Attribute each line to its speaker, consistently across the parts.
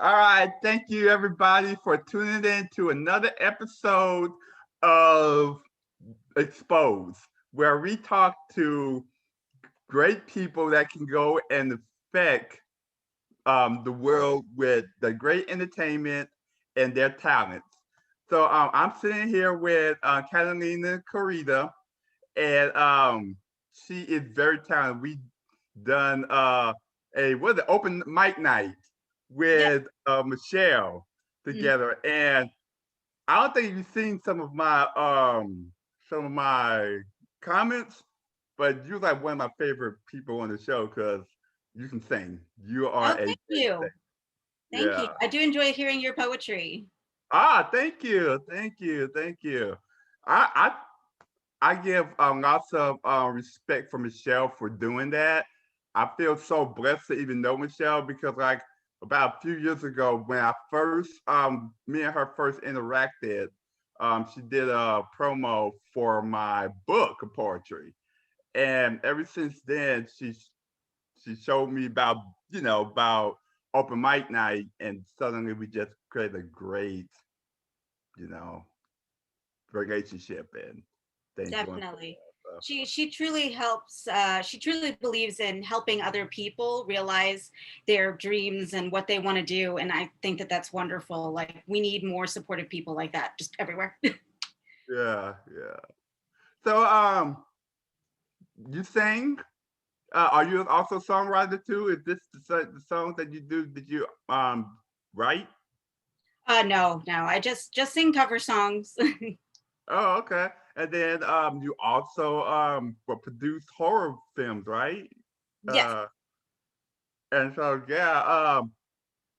Speaker 1: All right, thank you everybody for tuning in to another episode of Exposed, where we talk to great people that can go and affect the world with the great entertainment and their talents. So I'm sitting here with Catalina Querida, and she is very talented. We done a what is it, open mic night
Speaker 2: Yeah.
Speaker 1: with Michelle
Speaker 2: Mm.
Speaker 1: together, and I don't think you've seen some of my comments, but you're like one of my favorite people on the show because you can sing. You are
Speaker 2: Oh,
Speaker 1: a
Speaker 2: thank
Speaker 1: great
Speaker 2: you.
Speaker 1: singer.
Speaker 2: Thank you.
Speaker 1: Yeah.
Speaker 2: I do enjoy hearing your poetry.
Speaker 1: Thank you, thank you, thank you. I I give lots of respect for Michelle for doing that. I feel so blessed to even know Michelle because, like, about a few years ago, when I first, me and her first interacted, she did a promo for my book of poetry, and ever since then, she showed me about about open mic night, and suddenly we just created a great you know relationship, and things going pretty
Speaker 2: Definitely.
Speaker 1: well. So.
Speaker 2: She truly helps. She truly believes in helping other people realize their dreams and what they want to do. And I think that that's wonderful. Like we need more supportive people like that just everywhere.
Speaker 1: Yeah, yeah. So, you sang. Are you also a songwriter too? Is this the songs that you do? Did you write?
Speaker 2: No, no. I just sing cover songs.
Speaker 1: Oh, okay. And then you also produced horror films, right?
Speaker 2: Yes.
Speaker 1: Uh, and so yeah,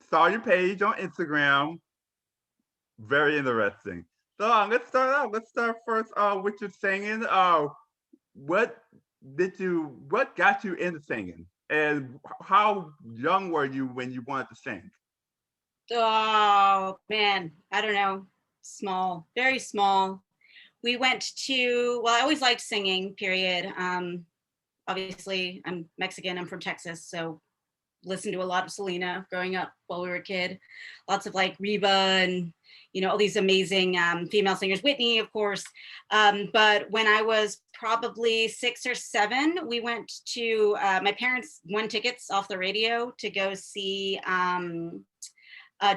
Speaker 1: saw your page on Instagram. Very interesting. So let's start out. Let's start first with your singing. What what got you into singing, and how young were you when you wanted to sing?
Speaker 2: Oh man, I don't know. Small, very small. We went to, well, I always liked singing, period. Obviously, I'm Mexican, I'm from Texas, so listened to a lot of Selena growing up while we were a kid. Lots of like Reba and, all these amazing female singers, Whitney, of course. But when I was probably 6 or 7, we went to, my parents won tickets off the radio to go see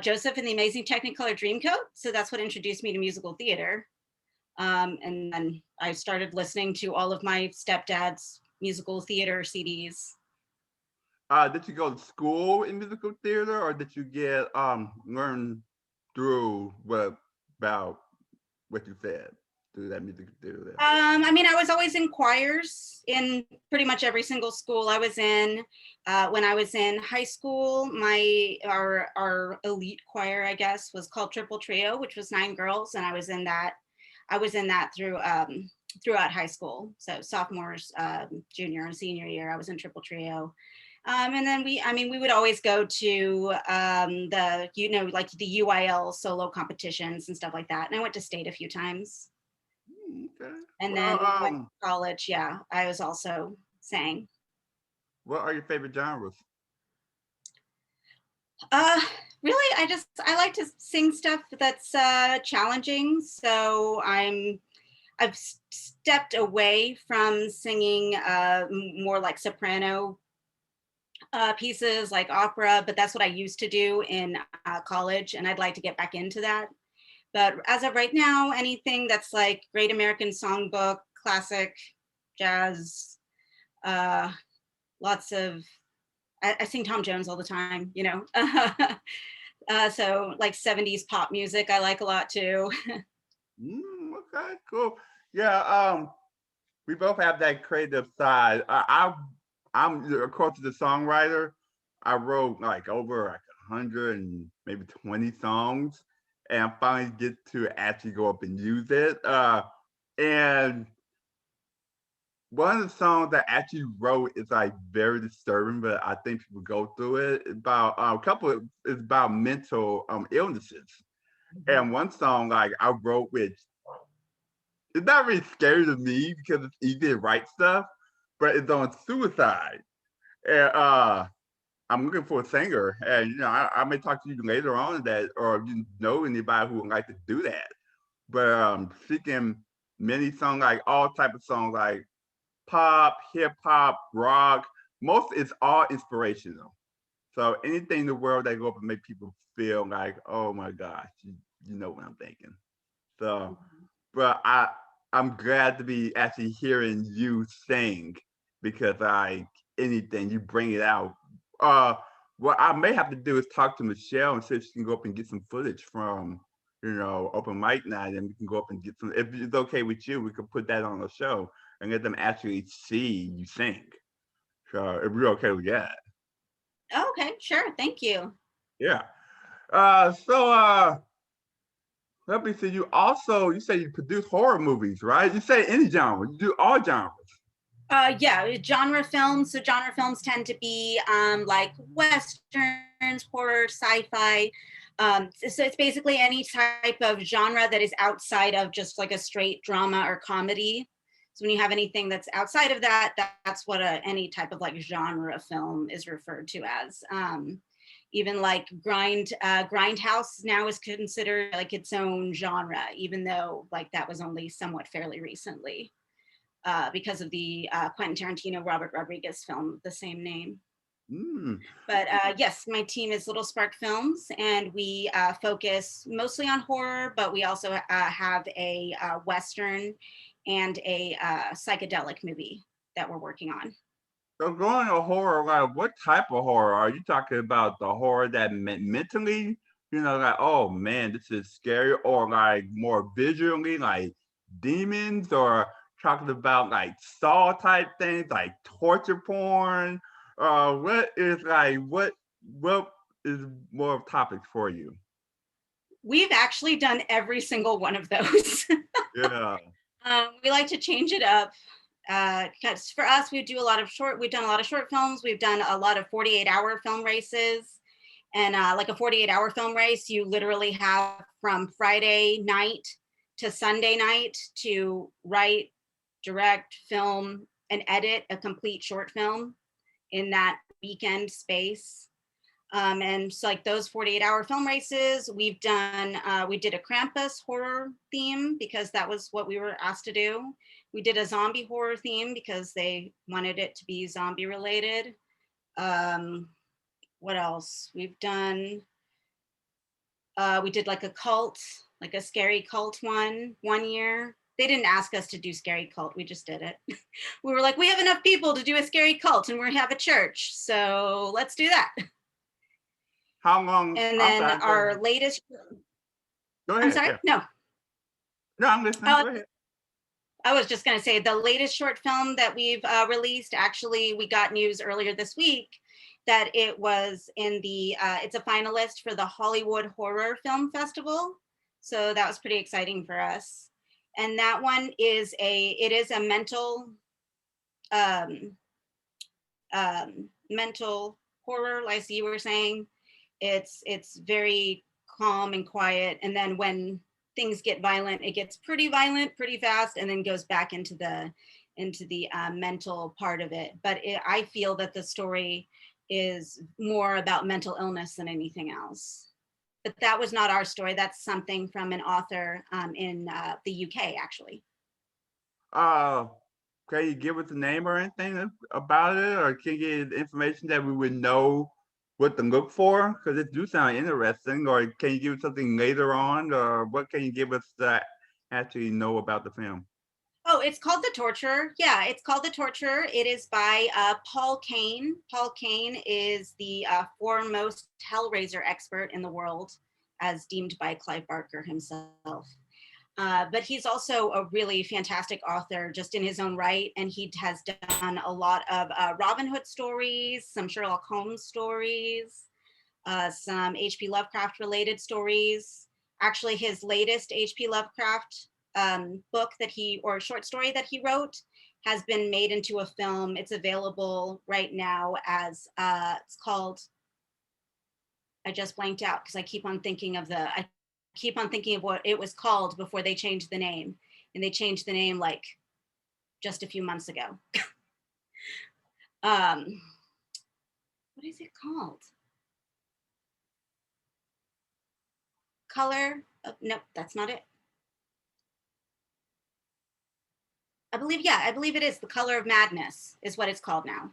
Speaker 2: Joseph and the Amazing Technicolor Dreamcoat. So that's what introduced me to musical theater. And then I started listening to all of my stepdad's musical theater CDs.
Speaker 1: Did you go to school in musical theater, or did you get learn through what about what you said through that music theater?
Speaker 2: I mean, I was always in choirs in pretty much every single school I was in. When I was in high school, our elite choir, I guess, was called Triple Trio, which was 9 girls, and I was in that. I was in that throughout high school. So sophomores, junior, and senior year, I was in Triple Trio. And then we would always go to like the UIL solo competitions and stuff like that. And I went to state a few times.
Speaker 1: Okay.
Speaker 2: And then
Speaker 1: Well,
Speaker 2: when I went to college, yeah, I was also sang.
Speaker 1: what are your favorite genres?
Speaker 2: Uh, really, I like to sing stuff that's challenging. So I've stepped away from singing more like soprano pieces like opera, but that's what I used to do in college, and I'd like to get back into that. But as of right now, anything that's like Great American Songbook, classic, jazz, uh, lots of I sing Tom Jones all the time. So like 70s pop music, I like a lot too.
Speaker 1: Okay, cool. Yeah, we both have that creative side. I'm of course the songwriter. I wrote like over like 100 and maybe 20 songs, and I finally get to actually go up and use it. And one of the songs I actually wrote is like very disturbing, but I think people go through it. About a couple of, it's about mental illnesses. And one song like I wrote, which it's not really scary to me because it's easy to write stuff, but it's on suicide. And I'm looking for a singer, and I may talk to you later on that, or if you know anybody who would like to do that. But seeking many songs, like all type of songs, like pop, hip hop, rock. Most it's all inspirational. So anything in the world that go up and make people feel like, oh my gosh, you know what I'm thinking. So, but I'm glad to be actually hearing you sing because anything you bring it out. Uh, what I may have to do is talk to Michelle and see if she can go up and get some footage from open mic night, and we can go up and get some. If it's okay with you, we could put that on the show and let them actually see you sing. So if you're okay with that,
Speaker 2: Okay, sure. Thank you.
Speaker 1: yeah. So let me see. You say you produce horror movies, right? You say any genre. You do all genres.
Speaker 2: Yeah, genre films. So genre films tend to be like westerns, horror, sci-fi. So it's basically any type of genre that is outside of just like a straight drama or comedy. So when you have anything that's outside of that, that's what any type of like genre film is referred to as. Even like grindhouse now is considered like its own genre, even though like that was only somewhat fairly recently. Because of the Quentin Tarantino, Robert Rodriguez film, the same name.
Speaker 1: Mm.
Speaker 2: But yes, my team is Little Spark Films, and we focus mostly on horror, but we also have a Western and a psychedelic movie that we're working on.
Speaker 1: So going to horror, like what type of horror are you talking about? The horror that mentally, like oh man, this is scary, or like more visually, like demons, or talking about like Saw type things, like torture porn. What is more of topics for you?
Speaker 2: We've actually done every single one of those.
Speaker 1: Yeah.
Speaker 2: We like to change it up because for us, we've done a lot of short films. We've done a lot of 48-hour film races. And like a 48-hour film race, you literally have from Friday night to Sunday night to write, direct, film, and edit a complete short film in that weekend space. And so like those 48-hour film races, we did a Krampus horror theme because that was what we were asked to do. We did a zombie horror theme because they wanted it to be zombie related. What else? We did like a cult, like a scary cult one year. They didn't ask us to do scary cult, we just did it. We were like, we have enough people to do a scary cult and we have a church, so let's do that.
Speaker 1: How long?
Speaker 2: And
Speaker 1: I'm
Speaker 2: then
Speaker 1: sorry.
Speaker 2: our latest,
Speaker 1: Go
Speaker 2: I'm
Speaker 1: ahead.
Speaker 2: sorry,
Speaker 1: Yeah.
Speaker 2: no,
Speaker 1: No, I'm listening. Go ahead.
Speaker 2: I was just going to say the latest short film that we've released, actually, we got news earlier this week that it was it's a finalist for the Hollywood Horror Film Festival. So that was pretty exciting for us. And that one is a um, mental horror, like you were saying. It's very calm and quiet. And then when things get violent, it gets pretty violent pretty fast and then goes back into the mental part of it. But I feel that the story is more about mental illness than anything else. But that was not our story. That's something from an author in the UK, actually.
Speaker 1: Uh, can you give us a name or anything about it, or can you get information that we would know what to look for? Because it do sound interesting. Or can you give us something later on, or what can you give us that actually know about the film?
Speaker 2: Oh, it's called The Torturer. Yeah, it's called The Torturer. It is by Paul Kane. Paul Kane is the foremost Hellraiser expert in the world, as deemed by Clive Barker himself. But he's also a really fantastic author just in his own right. And he has done a lot of Robin Hood stories, some Sherlock Holmes stories, some H.P. Lovecraft related stories. Actually, his latest H.P. Lovecraft book or short story that he wrote has been made into a film. It's available right now as it's called, I just blanked out because I keep on thinking of what it was called before they changed the name. And they changed the name like just a few months ago. What is it called? Color of, nope, that's not it. I believe it is The Color of Madness is what it's called now.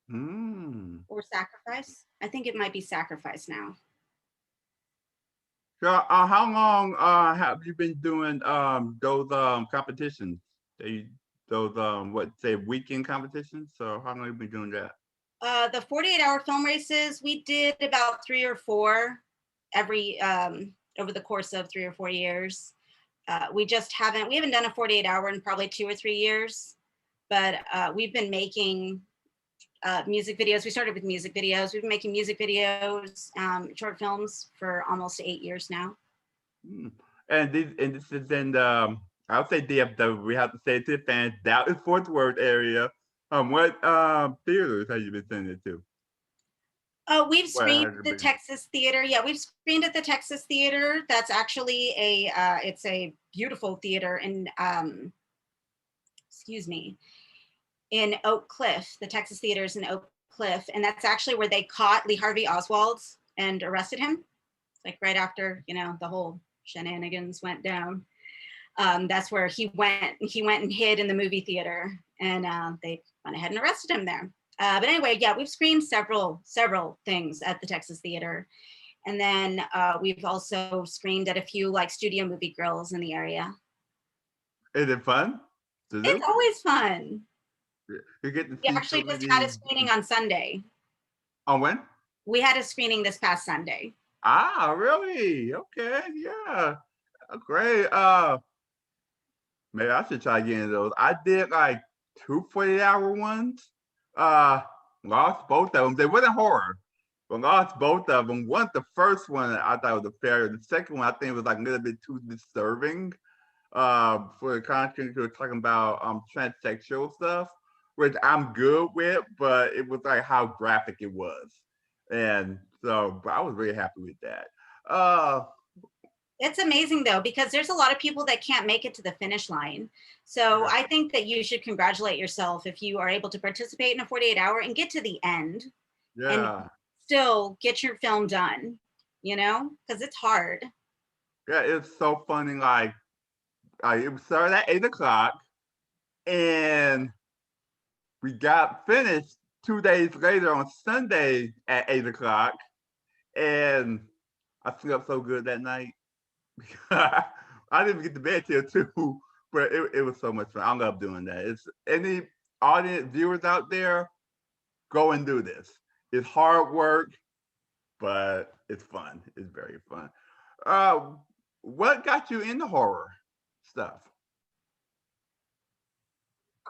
Speaker 1: Hmm.
Speaker 2: Or Sacrifice. I think it might be Sacrifice now.
Speaker 1: So, how long have you been doing those competitions? They those what say weekend competitions? So how long have you been doing that?
Speaker 2: The 48-hour film races, we did about 3 or 4 every over the course of 3 or 4 years. We haven't done a 48-hour in probably 2 or 3 years, but we've been making music videos. We started with music videos. We've been making music videos, short films for almost 8 years now.
Speaker 1: Hmm. And this is in the I'll say DFW. We have to say to the fans, Dallas Fort Worth area. What theaters have you been sending it to?
Speaker 2: Oh, we've
Speaker 1: What
Speaker 2: screened
Speaker 1: has
Speaker 2: at
Speaker 1: it
Speaker 2: the
Speaker 1: been?
Speaker 2: Texas Theater. Yeah, we've screened at the Texas Theater. That's actually it's a beautiful theater in, excuse me, in Oak Cliff. The Texas Theater is in Oak Cliff, and that's actually where they caught Lee Harvey Oswald and arrested him. Like right after, the whole shenanigans went down. That's where he went. He went and hid in the movie theater, and they went ahead and arrested him there. But anyway, yeah, we've screened several things at the Texas Theater, and then we've also screened at a few like studio movie grills in the area.
Speaker 1: Is it fun to
Speaker 2: It's
Speaker 1: do?
Speaker 2: always fun.
Speaker 1: You get to
Speaker 2: We
Speaker 1: see so
Speaker 2: actually just had a
Speaker 1: many.
Speaker 2: screening on Sunday.
Speaker 1: On when?
Speaker 2: We had a screening this past Sunday.
Speaker 1: Ah, really? Okay, yeah. Great. Maybe I should try getting those. I did like two 48-hour ones. Uh, lost both of them. They weren't horror, but lost both of them. The first one I thought was a failure. The second one I think was like a little bit too disturbing. For the content we were talking about transsexual stuff, which I'm good with, but it was like how graphic it was, and so but I was really happy with that. Uh,
Speaker 2: It's amazing though, because there's a lot of people that can't make it to the finish line. So
Speaker 1: yeah,
Speaker 2: I think that you should congratulate yourself if you are able to participate in a 48-hour and get to the end and
Speaker 1: yeah,
Speaker 2: still get your film done, because it's hard.
Speaker 1: yeah. It's so funny. It was started at 8 o'clock, and we got finished 2 days later on Sunday at 8 o'clock, and I slept so good that night. I didn't even get to bed till 2, but it was so much fun. I love doing that. It's any audience viewers out there, go and do this. It's hard work, but it's fun. It's very fun. Uh, what got you into horror stuff?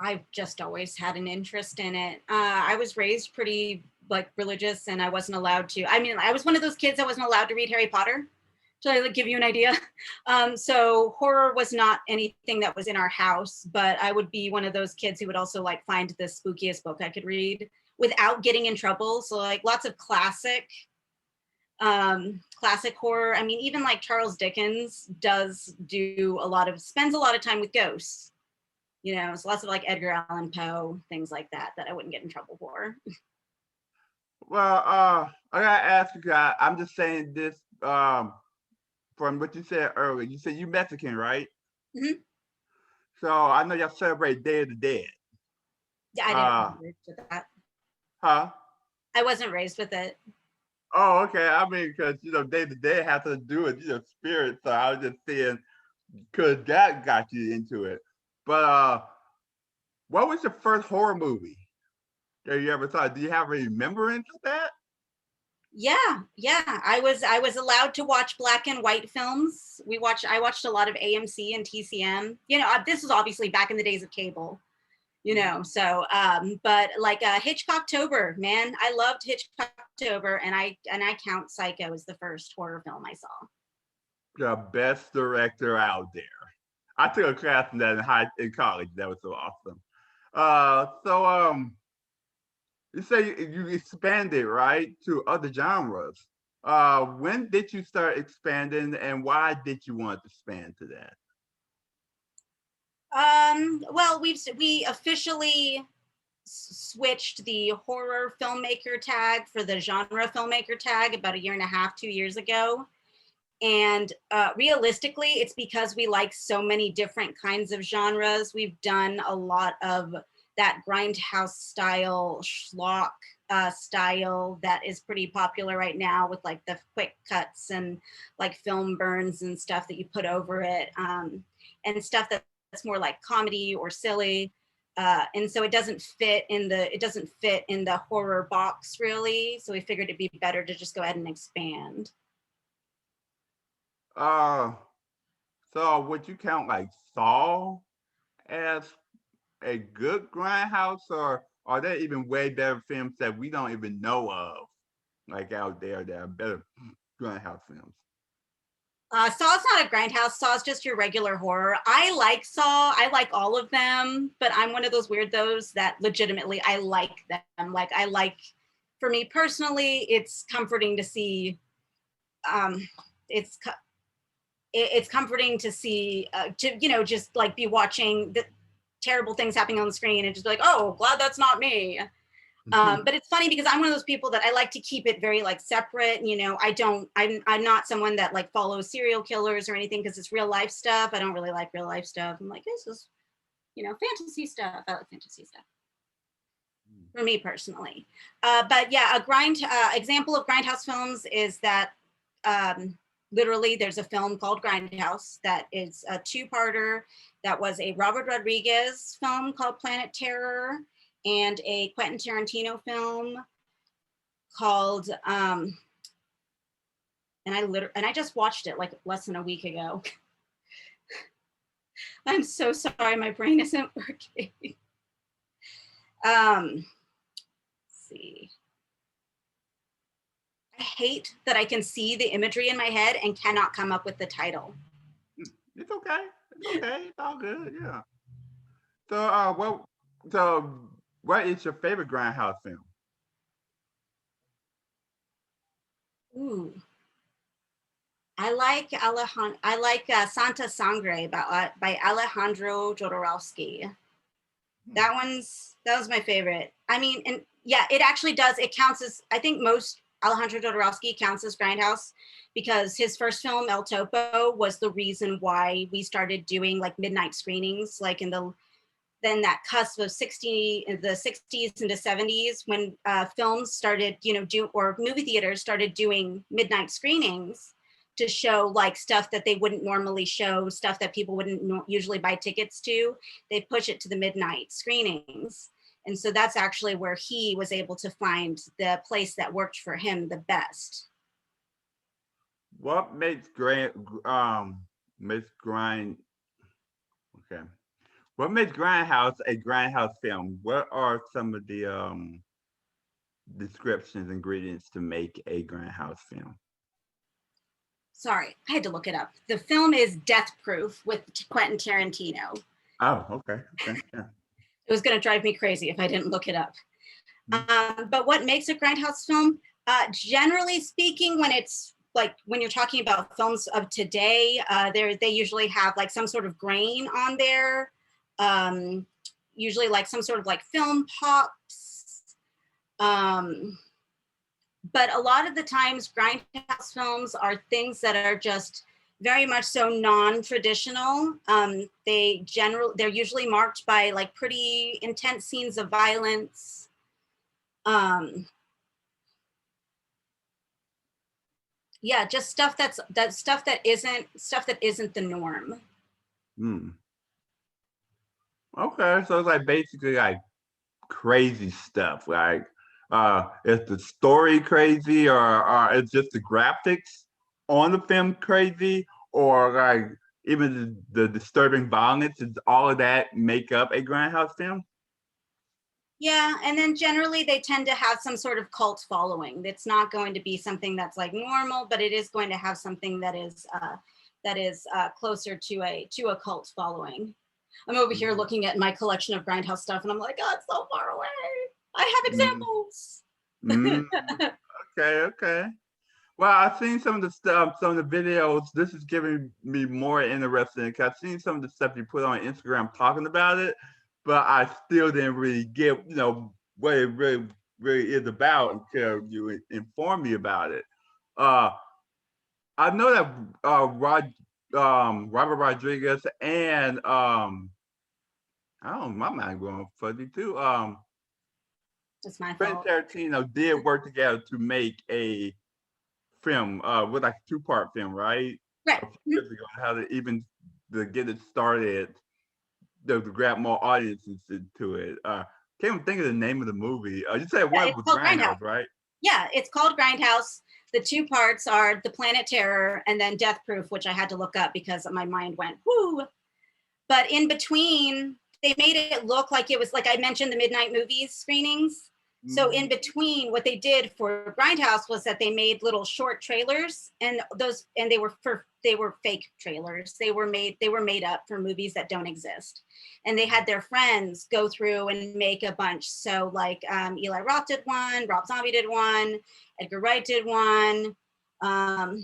Speaker 2: I've just always had an interest in it. I was raised pretty like religious, and I wasn't allowed to. I mean, I was one of those kids that wasn't allowed to read Harry Potter. To like give you an idea. So horror was not anything that was in our house, but I would be one of those kids who would also like find the spookiest book I could read without getting in trouble. So like lots of classic horror. I mean, even like Charles Dickens spends a lot of time with ghosts. So lots of like Edgar Allan Poe, things like that I wouldn't get in trouble for.
Speaker 1: Well, I gotta ask you guys. I'm just saying this from what you said earlier. You said you Mexican, right?
Speaker 2: Mm-hmm.
Speaker 1: So I know y'all celebrate Day of the Dead.
Speaker 2: Yeah, I didn't
Speaker 1: Uh,
Speaker 2: raised with that.
Speaker 1: huh?
Speaker 2: I wasn't raised with it.
Speaker 1: Oh, okay. I mean, because Day of the Dead has to do with spirit. So I was just saying, because that got you into it. But what was your first horror movie that you ever saw? Do you have a remembrance of that?
Speaker 2: Yeah. I was allowed to watch black and white films. I watched a lot of AMC and TCM. This was obviously back in the days of cable. So but like Hitchcocktober, man, I loved Hitchcocktober, and I count Psycho as the first horror film I saw.
Speaker 1: The best director out there. I took a class in that in college. That was so awesome. You say you expanded right to other genres. When did you start expanding, and why did you want to expand to
Speaker 2: Well, we officially switched the horror filmmaker tag for the genre filmmaker tag about 1.5 years, 2 years ago. And realistically, it's because we like so many different kinds of genres. We've done a lot of that grindhouse style, schlock style that is pretty popular right now with like the quick cuts and like film burns and stuff that you put over it, and stuff that's more like comedy or silly. And so it doesn't fit in the horror box really. So we figured it'd be better to just go ahead and expand.
Speaker 1: Uh, so would you count like Saw as a good grindhouse, or are there even way better films that we don't even know of, like out there that are better grindhouse films?
Speaker 2: Saw's not a grindhouse. Saw's just your regular horror. I like Saw. I like all of them, but I'm one of those weirdos that legitimately I like them. Like I like, for me personally, it's comforting to see. It's it's comforting to see, to just like be watching the terrible things happening on the screen and just be like, oh, glad that's not me. But it's funny because I'm one of those people that I like to keep it very like separate. I'm not someone that like follows serial killers or anything because it's real life stuff. I don't really like real life stuff. I'm like, this is, fantasy stuff. I like fantasy stuff for me personally. But yeah, a example of grindhouse films is that literally there's a film called Grindhouse that is a two-parter that was a Robert Rodriguez film called Planet Terror and a Quentin Tarantino film called and I just watched it like less than a week ago. I'm so sorry, my brain isn't working. Let's see. I hate that I can see the imagery in my head and cannot come up with the title.
Speaker 1: It's okay. It's okay. It's all good. Yeah. What is your favorite grindhouse film?
Speaker 2: Ooh. I like Santa Sangre by Alejandro Jodorowsky. That was my favorite. I mean, and yeah, it actually does. It counts as, I think most Alejandro Jodorowsky counts as grindhouse because his first film El Topo was the reason why we started doing like midnight screenings, like in then that cusp of the 60s into 70s when films started, or movie theaters started doing midnight screenings to show like stuff that they wouldn't normally show, stuff that people wouldn't usually buy tickets to. They push it to the midnight screenings. And so that's actually where he was able to find the place that worked for him the best.
Speaker 1: What makes grind okay? What makes Grindhouse a Grindhouse film? What are some of the descriptions, ingredients to make a Grindhouse film?
Speaker 2: Sorry, I had to look it up. The film is Death Proof with Quentin Tarantino.
Speaker 1: Oh, okay. Yeah.
Speaker 2: It was going to drive me crazy if I didn't look it up. But what makes a grindhouse film? Generally speaking, when you're talking about films of today, they usually have like some sort of grain on there. Usually like some sort of like film pops. But a lot of the times grindhouse films are things that are just very much so non-traditional. They're usually marked by like pretty intense scenes of violence. Yeah, just stuff that isn't the norm.
Speaker 1: Okay, so it's like basically like crazy stuff. Like, is the story crazy, or it's just the graphics on the film crazy, or like even the disturbing violence? Is all of that make up a grindhouse film?
Speaker 2: Yeah, and then generally they tend to have some sort of cult following. It's not going to be something that's like normal, but it is going to have something that is closer to a cult following. I'm over here looking at my collection of grindhouse stuff, and I'm like, oh, it's so far away. I have examples.
Speaker 1: Okay. Well, I've seen some of the stuff, some of the videos. This is giving me more interesting because I've seen some of the stuff you put on Instagram talking about it. but I still didn't really get, what it really is about until you inform me about it. Uh, I know that Robert Rodriguez and I don't know, my mind going fuzzy too.
Speaker 2: It's my
Speaker 1: Quentin
Speaker 2: fault.
Speaker 1: Tarantino did work together to make a film, with like a two-part film, right?
Speaker 2: Right.
Speaker 1: A few years ago, how to even to get it started, to grab more audiences into it. Can't even think of the name of the movie. You said
Speaker 2: Yeah,
Speaker 1: one
Speaker 2: it's
Speaker 1: was
Speaker 2: called Grindhouse.
Speaker 1: Grindhouse, right?
Speaker 2: Yeah, it's called Grindhouse. The two parts are The Planet Terror and then Death Proof, which I had to look up because my mind went whoo. But in between, they made it look like it was, like I mentioned, the midnight movies screenings. So in between, what they did for Grindhouse was that they made little short trailers, and they were fake trailers. They were made up for movies that don't exist, and they had their friends go through and make a bunch. So like Eli Roth did one, Rob Zombie did one, Edgar Wright did one. I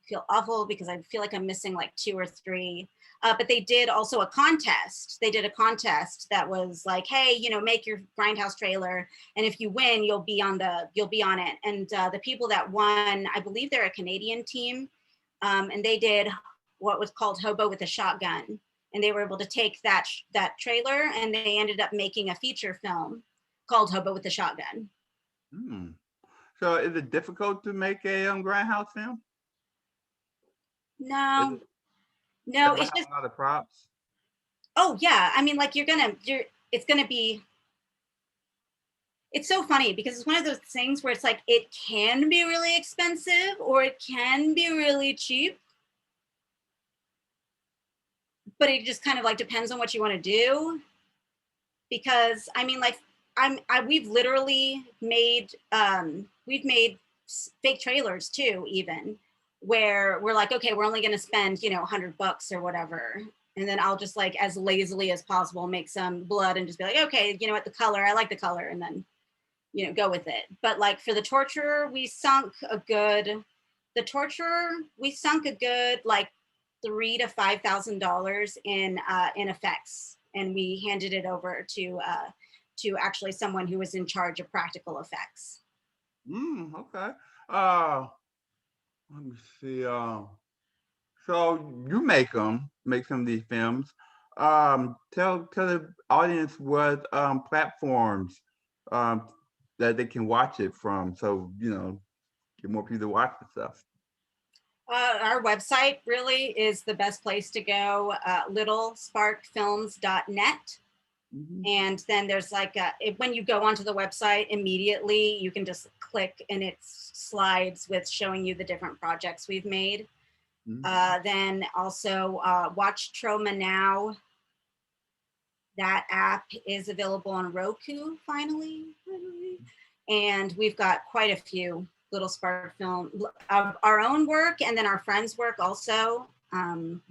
Speaker 2: feel awful because I feel like I'm missing like two or three. But they did also a contest. They did a contest that was like, hey, make your Grindhouse trailer, and if you win, you'll be on it. And the people that won, I believe they're a Canadian team, and they did what was called Hobo with a Shotgun, and they were able to take that trailer, and they ended up making a feature film called Hobo with a Shotgun.
Speaker 1: Mm. So is it difficult to make a Grindhouse film? Is
Speaker 2: No,
Speaker 1: it,
Speaker 2: no,
Speaker 1: does it
Speaker 2: it's
Speaker 1: have
Speaker 2: just,
Speaker 1: a lot of props?
Speaker 2: oh yeah, I mean, like it's gonna be, it's so funny because it's one of those things where it's like it can be really expensive or it can be really cheap, but it just kind of like depends on what you want to do. Because I mean, like we've literally made we've made fake trailers too, even where we're like, okay, we're only going to spend $100 or whatever, and then I'll just like as lazily as possible make some blood and just be like, okay, you know what, the color, I like the color, and then go with it. But like for the torturer, we sunk a good like $3,000 to $5,000 in effects, and we handed it over to actually someone who was in charge of practical effects.
Speaker 1: Okay. Uh, Let me see. So you make some of these films. Tell the audience what platforms um that they can watch it from. So get more people to watch the stuff.
Speaker 2: Our website really is the best place to go, littlesparkfilms.net.
Speaker 1: Mm-hmm.
Speaker 2: And then there's like when you go onto the website immediately, you can just click and it slides with showing you the different projects we've made.
Speaker 1: Mm-hmm.
Speaker 2: Then also Watch Trauma Now. That app is available on Roku finally. And we've got quite a few Little Spark Film, our own work, and then our friends' work also.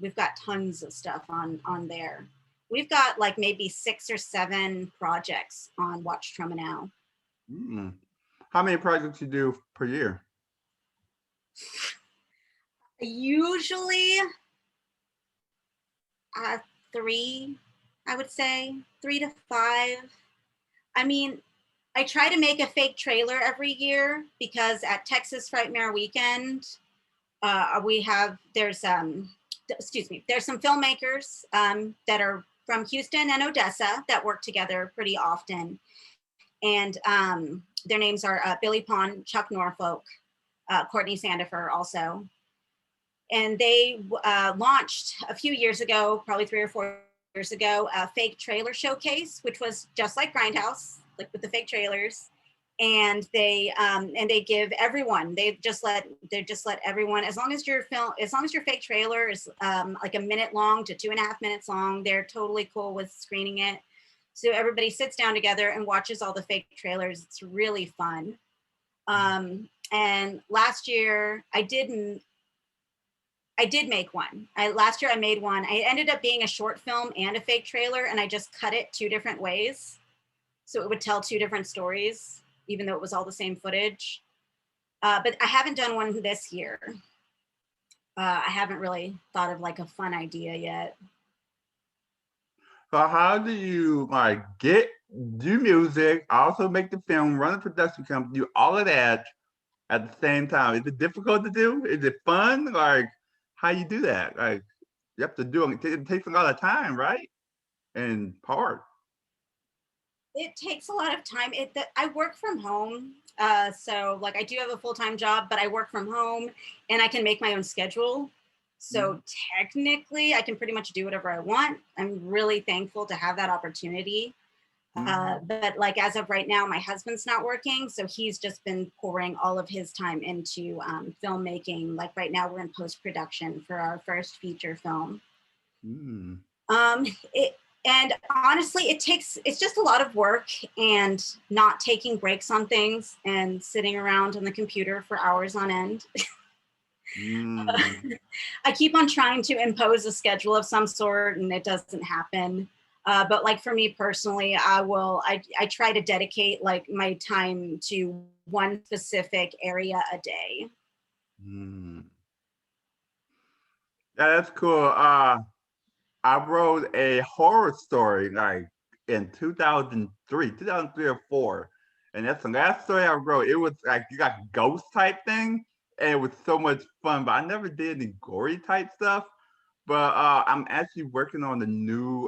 Speaker 2: We've got tons of stuff on there. We've got like maybe 6 or 7 projects on Watch Trauma Now.
Speaker 1: Mm-hmm. How many projects you do per year?
Speaker 2: Usually 3, I would say 3 to 5. I mean, I try to make a fake trailer every year because at Texas Frightmare Weekend, there's there's some filmmakers that are from Houston and Odessa that work together pretty often, and their names are Billy Pond, Chuck Norfolk, Courtney Sandifer also, and they launched a few years ago, probably 3 or 4 years ago, a fake trailer showcase, which was just like Grindhouse, like with the fake trailers. And they give everyone, they just let everyone, as long as your fake trailer is like a minute long to 2.5 minutes long, they're totally cool with screening it. So everybody sits down together and watches all the fake trailers. It's really fun. And last year I did make one. Last year I made one. I ended up being a short film and a fake trailer, and I just cut it 2 different ways, so it would tell 2 different stories, even though it was all the same footage. But I haven't done one this year. I haven't really thought of like a fun idea yet.
Speaker 1: So how do you like do music, also make the film, run a production company, do all of that at the same time? Is it difficult to do? Is it fun? Like how you do that? Like you have to do it. It takes a lot of time, right? And part.
Speaker 2: It takes a lot of time. I work from home, so like I do have a full-time job, but I work from home and I can make my own schedule.
Speaker 1: Mhm.
Speaker 2: So technically, I can pretty much do whatever I want. I'm really thankful to have that opportunity.
Speaker 1: Mhm.
Speaker 2: But like as of right now, my husband's not working, so he's just been pouring all of his time into filmmaking. Like right now, we're in post-production for our first feature film.
Speaker 1: Mm.
Speaker 2: Um, it, and honestly, it's just a lot of work and not taking breaks on things and sitting around on the computer for hours on end.
Speaker 1: Mm.
Speaker 2: I keep on trying to impose a schedule of some sort and it doesn't happen. But like for me personally, I try to dedicate like my time to one specific area a day.
Speaker 1: Mm. Yeah, that's cool. I wrote a horror story like in 2003 or four. And that's the last story I wrote. It was like you got ghost type thing, and it was so much fun, but I never did any gory type stuff. But I'm actually working on a new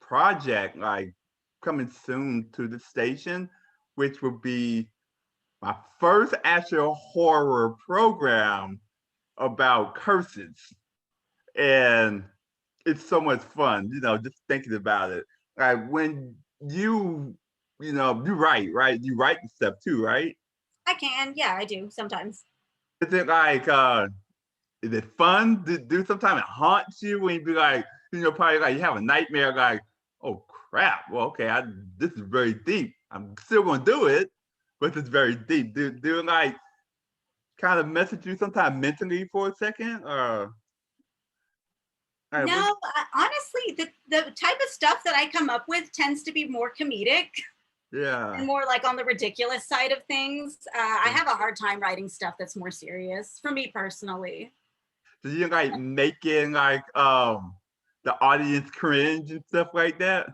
Speaker 1: project like coming soon to the station, which will be my first actual horror program about curses. And it's so much fun, just thinking about it. Like when you write, right? You write the stuff too, right?
Speaker 2: I can, yeah, I do sometimes.
Speaker 1: Is it like, is it fun to do? Sometimes it haunts you when you be like, probably like you have a nightmare, like, oh crap. Well, okay, this is very deep. I'm still gonna do it, but it's very deep. Do it like kind of mess with you sometimes mentally for a second, or
Speaker 2: No,
Speaker 1: what?
Speaker 2: honestly, the type of stuff that I come up with tends to be more comedic and
Speaker 1: Yeah.
Speaker 2: more like on the ridiculous side of things. I have a hard time writing stuff that's more serious for me personally.
Speaker 1: So you like making like the audience cringe and stuff like that?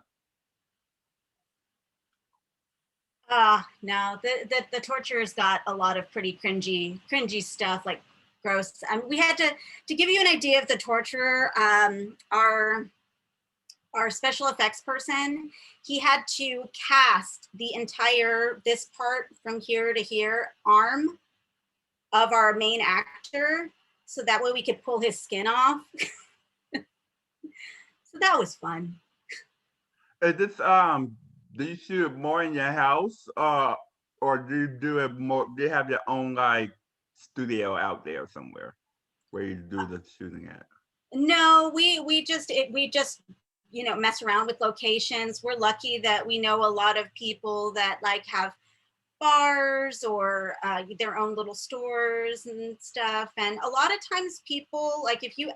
Speaker 2: No, the torturer's got a lot of pretty cringy stuff, like gross. We had to give you an idea of the torturer. Our special effects person, he had to cast the entire this part from here to here arm of our main actor, so that way we could pull his skin off. So that was fun.
Speaker 1: Is this do you shoot it more in your house or do you do it more do you have your own like studio out there somewhere where you do the shooting at?
Speaker 2: No, we just mess around with locations. We're lucky that we know a lot of people that like have bars or their own little stores and stuff. And a lot of times people, like if you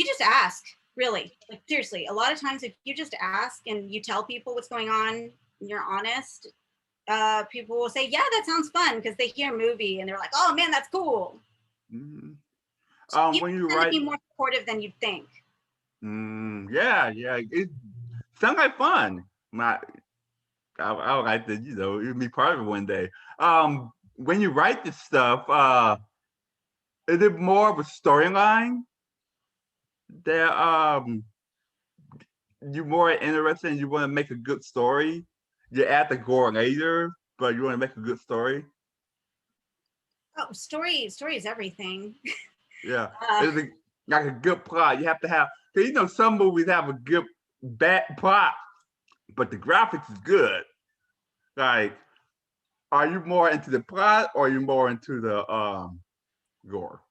Speaker 2: just ask, really, like seriously, a lot of times if you just ask and you tell people what's going on and you're honest, people will say, yeah, that sounds fun, because they hear a movie and they're like, oh man, that's cool.
Speaker 1: Hmm.
Speaker 2: People
Speaker 1: When you
Speaker 2: tend to
Speaker 1: write,
Speaker 2: be more supportive than you'd think.
Speaker 1: yeah, yeah, it sounds like fun. My, I would like to, be part of it one day. When you write this stuff, is it more of a storyline that you more interested and you want to make a good story? You add the gore later, but you want to make a good story.
Speaker 2: Oh, story is everything.
Speaker 1: Yeah,
Speaker 2: uh,
Speaker 1: it's like a good plot. You have to have, cause some movies have a good bad plot, but the graphics is good. Like, are you more into the plot or are you more into the gore?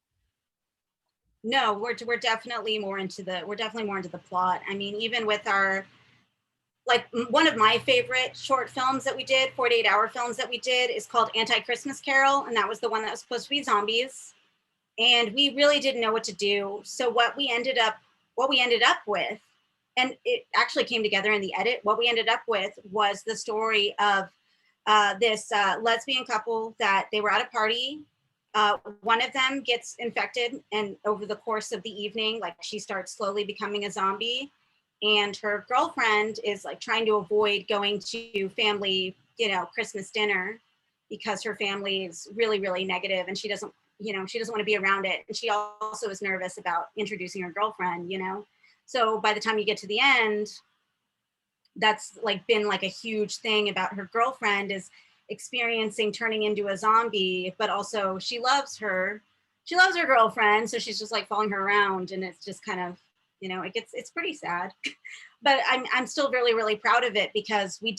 Speaker 2: no, we're definitely more into the plot. I mean, even with our, like, one of my favorite short films that we did, 48-hour films that we did, is called Anti-Christmas Carol, and that was the one that was supposed to be zombies. And we really didn't know what to do. So what we ended up with, and it actually came together in the edit. What we ended up with was the story of this lesbian couple that they were at a party. One of them gets infected, and over the course of the evening, like she starts slowly becoming a zombie. and her girlfriend is like trying to avoid going to family, Christmas dinner because her family is really, really negative and she doesn't want to be around it. And she also is nervous about introducing her girlfriend. So by the time you get to the end, that's like been like a huge thing about her girlfriend is experiencing turning into a zombie, but also she loves her girlfriend, so she's just like following her around, and it's just kind of, it's pretty sad. But I'm still really, really proud of it because we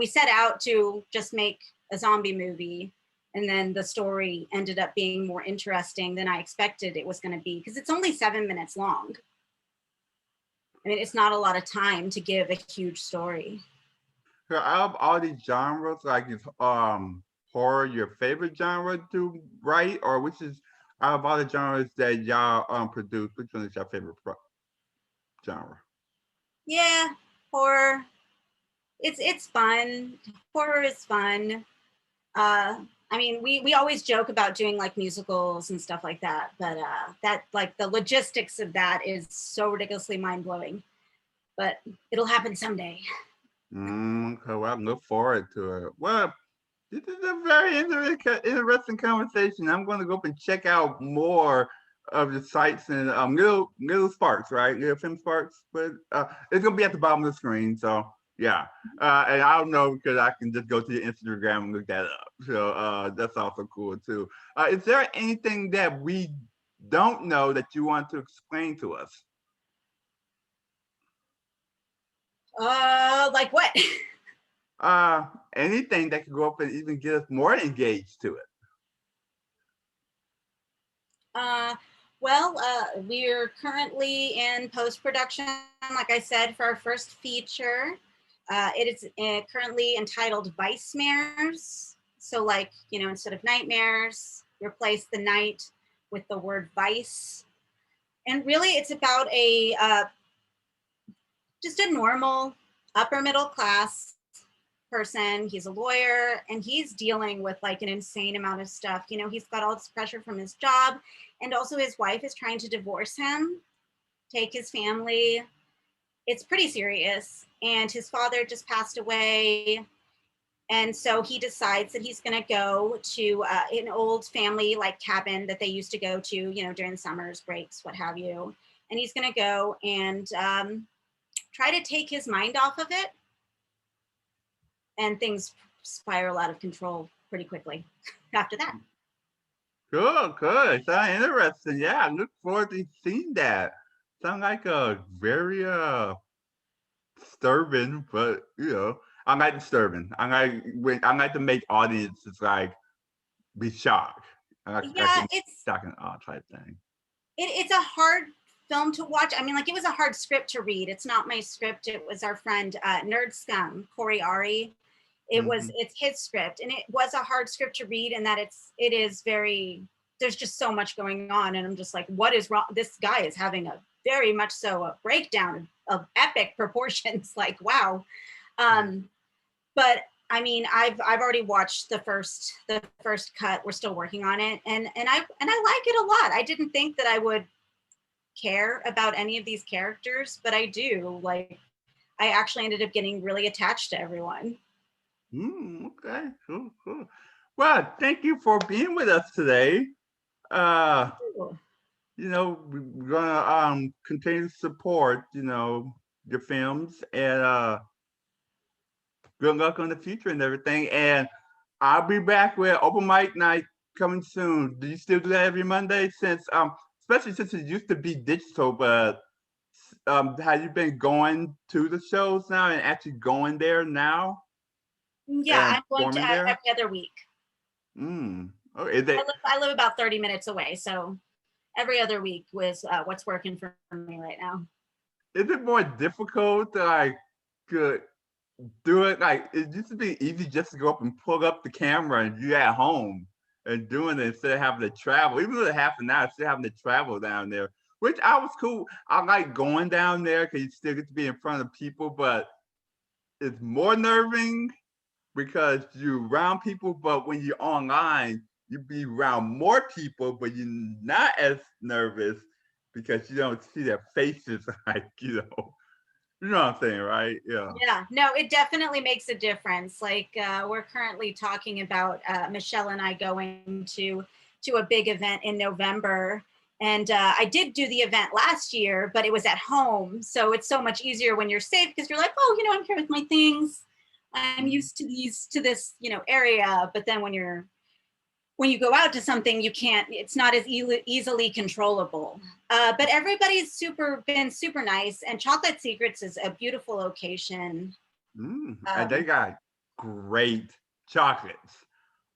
Speaker 2: set out to just make a zombie movie, and then the story ended up being more interesting than I expected it was going to be because it's only 7 minutes long. I mean, it's not a lot of time to give a huge story.
Speaker 1: So out of all these genres, like is horror your favorite genre to write, or which is out of all the genres that y'all produce, which one is your favorite genre?
Speaker 2: Yeah, horror. It's fun. Horror is fun. I mean, we always joke about doing like musicals and stuff like that, but that like the logistics of that is so ridiculously mind blowing. But it'll happen someday.
Speaker 1: Okay, well, I look forward to it. Well, this is a very interesting conversation. I'm going to go up and check out more of the sites and little sparks, right? Little film sparks, but it's gonna be at the bottom of the screen. So yeah, and I don't know because I can just go to your Instagram and look that up. So that's also cool too. Is there anything that we don't know that you want to explain to us?
Speaker 2: Like what?
Speaker 1: Uh, Anything that could go up and even get us more engaged to it.
Speaker 2: Uh, we're currently in post production, like I said, for our first feature. It is currently entitled Vice Mares. So, like, instead of nightmares, replace the night with the word vice. And really, it's about just a normal upper middle class person. He's a lawyer and he's dealing with like an insane amount of stuff. He's got all this pressure from his job, and also his wife is trying to divorce him, take his family. It's pretty serious. And his father just passed away. And so he decides that he's going to go to an old family like cabin that they used to go to, during the summers, breaks, what have you. And he's going to go and try to take his mind off of it, and things spiral out of control pretty quickly after that.
Speaker 1: Cool, cool. Sounds interesting. Yeah, I look forward to seeing that. Sound like a very disturbing, but I like disturbing. I like to make audiences like be shocked. I like
Speaker 2: Yeah,
Speaker 1: the shock and awe type thing.
Speaker 2: it's a hard film to watch. I mean, like, it was a hard script to read. It's not my script. It was our friend Nerd Scum, Corey Ari.
Speaker 1: Hmm.
Speaker 2: It's his script, and it was a hard script to read, and that it is very, there's just so much going on, and I'm just like, what is wrong? This guy is having a very much so a breakdown of epic proportions. Like, wow. But I mean, I've already watched the first cut. We're still working on it, and I like it a lot. I didn't think that I would care about any of these characters, but I do. Like, I actually ended up getting really attached to everyone.
Speaker 1: Okay, cool, cool. Well, thank you for being with us today. Uh,
Speaker 2: Ooh.
Speaker 1: we're gonna continue to support, your films and good luck on the future and everything. And I'll be back with open mic night coming soon. Do you still do that every Monday? Since especially since it used to be digital, but have you been going to the shows now and actually going there now
Speaker 2: Yeah,
Speaker 1: and
Speaker 2: I'm going to
Speaker 1: performing there?
Speaker 2: every other week.
Speaker 1: Mm. Oh, is it
Speaker 2: I live about 30 minutes away, so every other week was what's working for me right now.
Speaker 1: is it more difficult to like to do it? Like it used to be easy just to go up and pull up the camera and you at home and doing it instead of having to travel. Even though it happened now, still having to travel down there, which I was cool. I like going down there because you still get to be in front of people, but it's more nerving because you're around people. But when you're online, you be around more people, but you're not as nervous. because you don't see their faces like, you know what I'm saying, right? Yeah.
Speaker 2: Yeah, no, it definitely makes a difference. Like we're currently talking about Michelle and I going to a big event in November. And I did do the event last year, but it was at home. So it's so much easier when you're safe because you're like, oh, I'm here with my things. I'm used to this, area. But then when you go out to something, you can't, it's not as easily controllable. But everybody's been super nice, and Chocolate Secrets is a beautiful location.
Speaker 1: And they got great chocolates,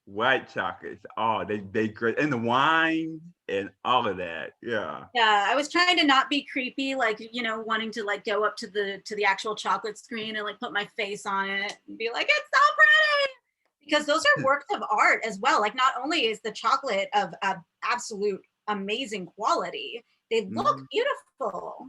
Speaker 1: white chocolates. Oh, they great, and the wine and all of that. Yeah.
Speaker 2: Yeah, I was trying to not be creepy, like wanting to like go up to the actual chocolate screen and like put my face on it and be like, it's so pretty, because those are works of art as well. Like not only is the chocolate of absolute amazing quality, they look beautiful.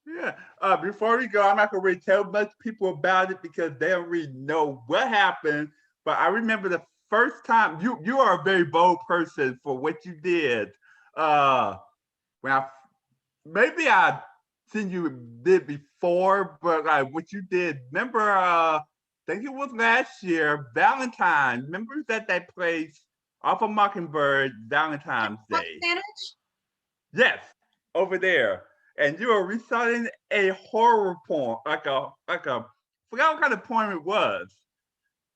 Speaker 1: Yeah. Before we go, I'm not gonna really tell much people about it because they don't really know what happened. But I remember the first time you are a very bold person for what you did. When I maybe I seen you did before, but like what you did. Remember? I think it was last year, Valentine's. Remember it was at that place off of Mockingbird, Valentine's Day.
Speaker 2: Sandwich?
Speaker 1: Yes, over there. And you were reciting a horror poem, like a forgot what kind of poem it was.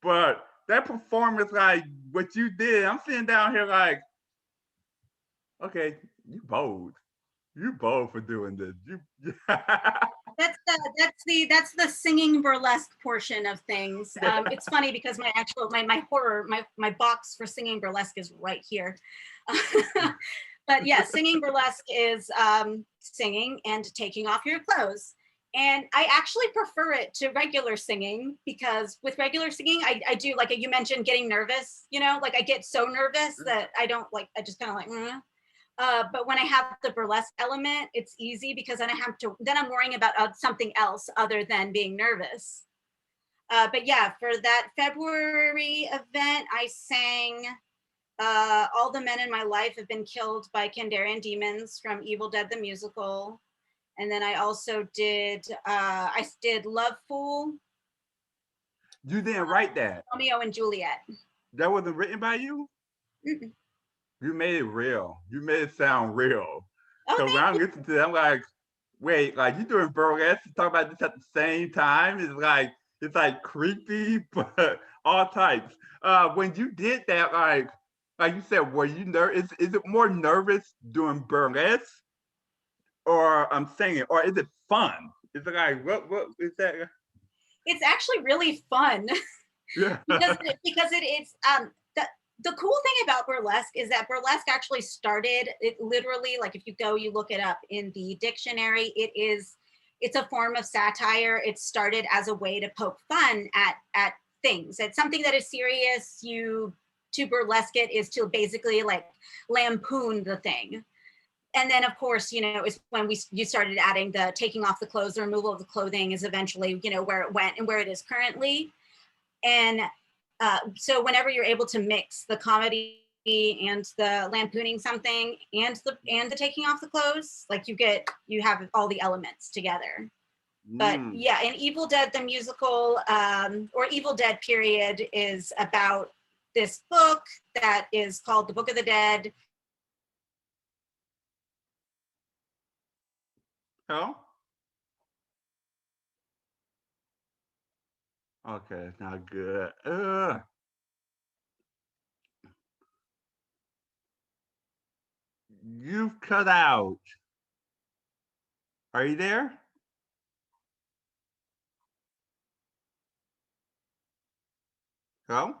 Speaker 1: But that performance, like what you did, I'm sitting down here like, okay, you bold. You bold for doing this. You
Speaker 2: That's the singing burlesque portion of things. It's funny because my horror my box for singing burlesque is right here. But yeah, singing burlesque is singing and taking off your clothes. And I actually prefer it to regular singing, because with regular singing, I do, like you mentioned, getting nervous, like I get so nervous that I don't like, I just kind of like, but when I have the burlesque element, it's easy because then I'm worrying about something else other than being nervous. But yeah, for that February event, I sang All the Men in My Life Have Been Killed by Kandarian Demons from Evil Dead the Musical. And then I also did Love Fool.
Speaker 1: You didn't write that.
Speaker 2: Romeo and Juliet.
Speaker 1: That wasn't written by you?
Speaker 2: Mm-mm.
Speaker 1: You made it real. You made it sound real.
Speaker 2: Oh,
Speaker 1: So when
Speaker 2: thank
Speaker 1: I
Speaker 2: you.
Speaker 1: listen to it, I'm like, wait, like you doing burlesque, you talk about this at the same time. It's like creepy, but all types. When you did that, like you said, were you nervous? Is it more nervous doing burlesque or I'm singing, or is it fun? Is it like what is that?
Speaker 2: It's actually really fun.
Speaker 1: Yeah.
Speaker 2: It's the cool thing about burlesque is that burlesque actually started, it literally, like if you look it up in the dictionary, it's a form of satire. It started as a way to poke fun at things. It's something that is serious. To burlesque it is to basically like lampoon the thing. And then of course, is when you started adding the taking off the clothes, the removal of the clothing is eventually, where it went and where it is currently. And so whenever you're able to mix the comedy and the lampooning something and the taking off the clothes, like you have all the elements together. But yeah, and Evil Dead the musical, or Evil Dead period, is about this book that is called The Book of the Dead.
Speaker 1: Oh. Okay, it's not good. You've cut out. Are you there? Hello?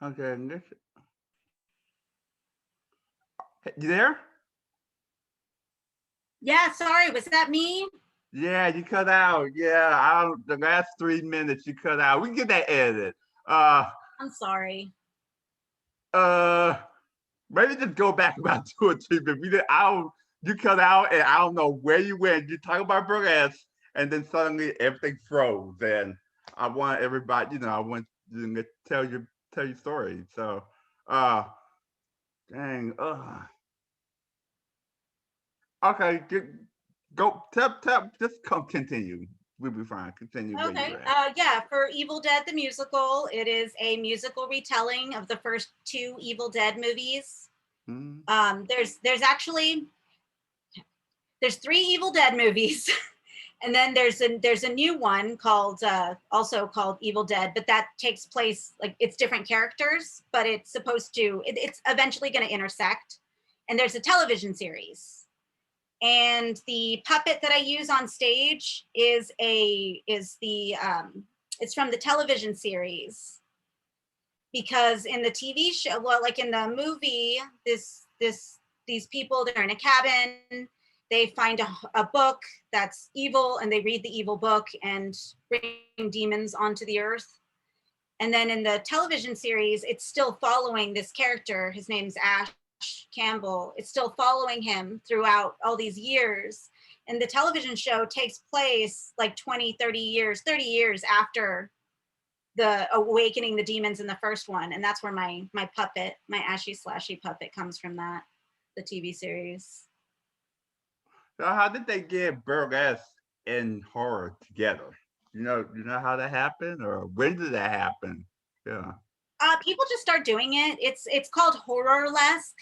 Speaker 1: Okay, you there?
Speaker 2: Yeah, sorry, was that me?
Speaker 1: Yeah, you cut out. Yeah, the last 3 minutes you cut out. We can get that edited. Uh,
Speaker 2: I'm sorry.
Speaker 1: uh, maybe just go back about 2 or 3 minutes. You cut out, and I don't know where you went. You talk about burlesque, and then suddenly everything froze. And I want everybody, I want you to tell your story. So, uh, Dang. Okay. Go. Tap. Just come. Continue. We'll be fine. Continue where you
Speaker 2: Okay.
Speaker 1: were at.
Speaker 2: Yeah, for Evil Dead the musical, it is a musical retelling of the first two Evil Dead movies.
Speaker 1: Mm.
Speaker 2: There's actually there's three Evil Dead movies. And then there's a new one called also called Evil Dead, but that takes place like it's different characters, but it's supposed to it's eventually going to intersect. And there's a television series, and the puppet that I use on stage is it's from the television series, because in the TV show, well, like in the movie, these people, they're in a cabin, they find a book that's evil, and they read the evil book and bring demons onto the earth. And then in the television series, it's still following this character. His name's Ash Campbell. It's still following him throughout all these years. And the television show takes place like 20, 30 years after the awakening the demons in the first one. And that's where my puppet, my Ashy Slashy puppet comes from, that, the TV series.
Speaker 1: So how did they get burlesque and horror together? You know how that happened, or when did that happen? Yeah.
Speaker 2: People just start doing it. It's called horror-lesque.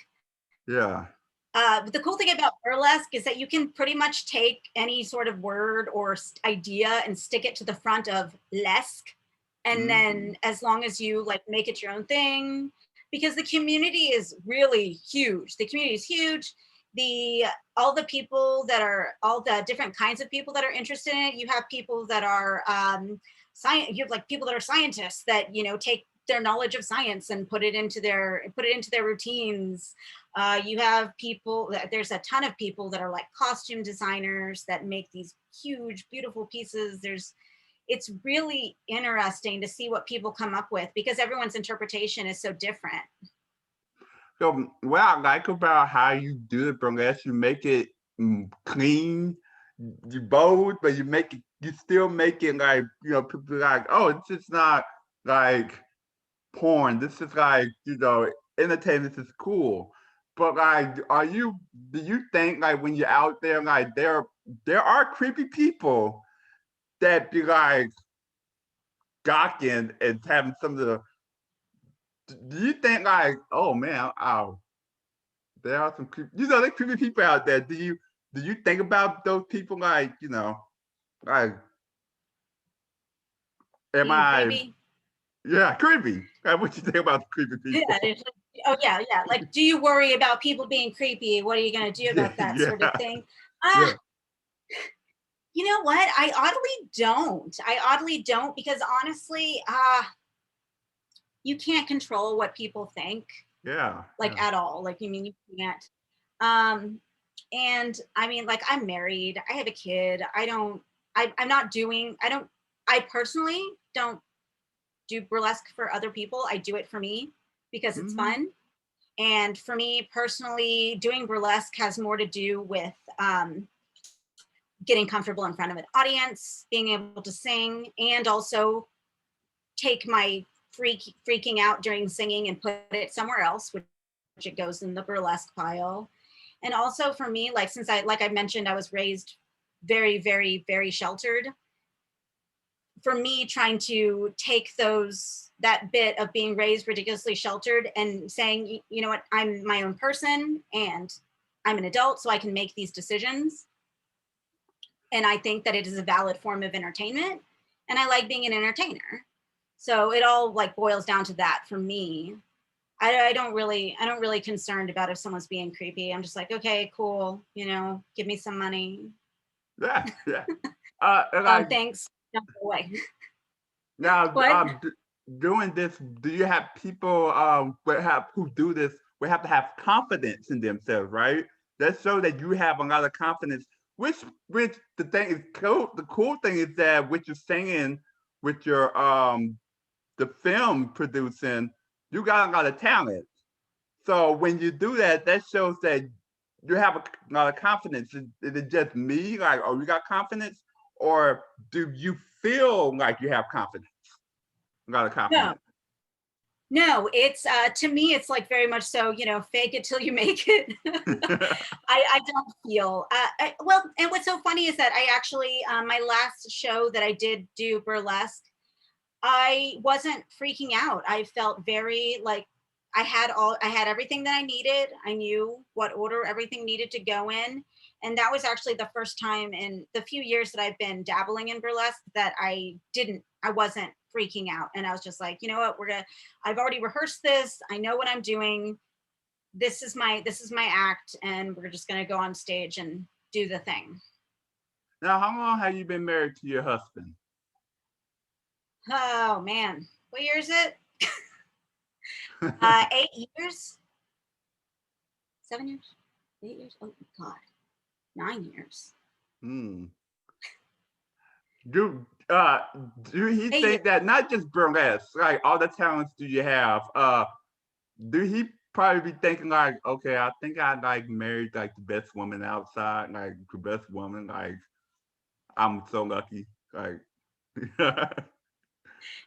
Speaker 1: Yeah.
Speaker 2: But the cool thing about burlesque is that you can pretty much take any sort of word or idea and stick it to the front of lesque, and
Speaker 1: Mm-hmm.
Speaker 2: then as long as you like make it your own thing, because the community is really huge. The community is huge. The all the people that are all the different kinds of people that are interested in it. You have people that are science. You have like people that are scientists that take their knowledge of science and put it into their routines. You have people. There's a ton of people that are like costume designers that make these huge, beautiful pieces. It's really interesting to see what people come up with, because everyone's interpretation is so different.
Speaker 1: So what I like about how you do it, burlesque, you make it clean, you bold, but you still make it like people like, oh, it's just not like porn. This is like entertainment. This is cool. But like, do you think like when you're out there, like there are creepy people that be like gawking and having some of the. Do you think like, oh man, there are some there's creepy people out there. Do you think about those people like like am
Speaker 2: Being
Speaker 1: I
Speaker 2: creepy.
Speaker 1: yeah creepy? Like, what you think about the creepy
Speaker 2: Yeah.
Speaker 1: people?
Speaker 2: Oh yeah, yeah. Like, do you worry about people being creepy? What are you going to do
Speaker 1: Yeah,
Speaker 2: about that sort of
Speaker 1: yeah,
Speaker 2: thing?
Speaker 1: yeah.
Speaker 2: You know what? I oddly don't. Because honestly, you can't control what people think,
Speaker 1: Yeah,
Speaker 2: like
Speaker 1: yeah.
Speaker 2: at all. Like, you mean you can't. Um, and I mean, like, I'm married. I have a kid. I'm not doing. I don't. I personally don't do burlesque for other people. I do it for me because it's
Speaker 1: Hmm.
Speaker 2: fun. And for me personally, doing burlesque has more to do with getting comfortable in front of an audience, being able to sing, and also take my freaking out during singing and put it somewhere else, which it goes in the burlesque pile. And also for me, like, since like I mentioned, I was raised very, very, very sheltered. For me, trying to take that bit of being raised ridiculously sheltered and saying, you know what, I'm my own person and I'm an adult, so I can make these decisions. And I think that it is a valid form of entertainment, and I like being an entertainer. So it all like boils down to that for me. I don't really concerned about if someone's being creepy. I'm just like, okay, cool, give me some money.
Speaker 1: Yeah, yeah. And like
Speaker 2: Thanks. No, go away.
Speaker 1: now,
Speaker 2: What?
Speaker 1: doing this, do you have people who do this? We have to have confidence in themselves, right? That shows that you have a lot of confidence. Which the thing is cool. The cool thing is that what you're saying with your the film producing, you got a lot of talent. So when you do that, that shows that you have a lot of confidence. Is it just me? Like, oh, you got confidence, or do you feel like you have confidence? A lot of
Speaker 2: No,
Speaker 1: confidence.
Speaker 2: No, it's to me, it's like very much so, fake it till you make it. I don't feel well, and what's so funny is that I actually my last show that I did do burlesque, I wasn't freaking out. I felt very like I had everything that I needed. I knew what order everything needed to go in. And that was actually the first time in the few years that I've been dabbling in burlesque that I wasn't freaking out. And I was just like, you know what, I've already rehearsed this. I know what I'm doing. This is my act, and we're just gonna go on stage and do the thing.
Speaker 1: Now, how long have you been married to your husband?
Speaker 2: Oh man, what year is it? 8 years, 7 years, 8 years. Oh God, 9 years.
Speaker 1: Hmm. Do he
Speaker 2: 8 years.
Speaker 1: think that not just burlesque, like all the talents do you have? Do he probably be thinking like, okay, I think I like married like the best woman outside, like the best woman, like I'm so lucky. Like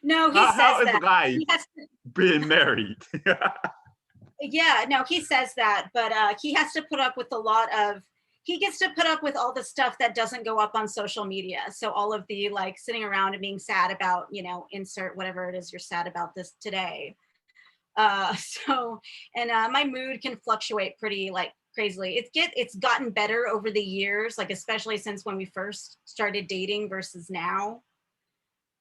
Speaker 2: No, he
Speaker 1: how
Speaker 2: says
Speaker 1: is
Speaker 2: that.
Speaker 1: life
Speaker 2: He has to,
Speaker 1: being married?
Speaker 2: yeah, no, he says that, but he has to put up with a lot of. He gets to put up with all the stuff that doesn't go up on social media. So all of the like sitting around and being sad about, insert whatever it is you're sad about this today. So, and my mood can fluctuate pretty like crazily. It's gotten better over the years, like especially since when we first started dating versus now.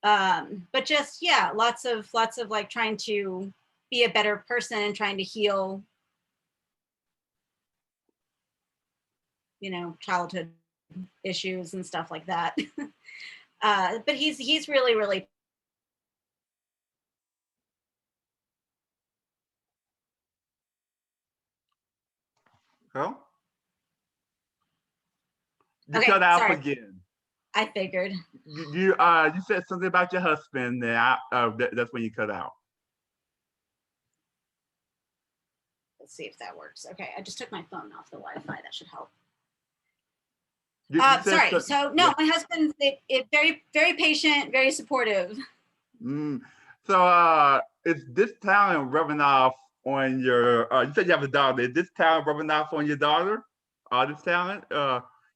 Speaker 2: But just yeah, lots of like trying to be a better person and trying to heal, childhood issues and stuff like that. But he's really really.
Speaker 1: Oh, you
Speaker 2: Okay,
Speaker 1: cut out
Speaker 2: sorry,
Speaker 1: again.
Speaker 2: I figured.
Speaker 1: You said something about your husband, and that's when you cut out.
Speaker 2: Let's see if that works. Okay, I just took my phone off the Wi-Fi. That should help.
Speaker 1: You said
Speaker 2: Sorry.
Speaker 1: something.
Speaker 2: So no, my husband's very very patient, very supportive.
Speaker 1: Mm. So is this talent rubbing off on your you said you have a daughter. Is this talent rubbing off on your daughter? All this talent?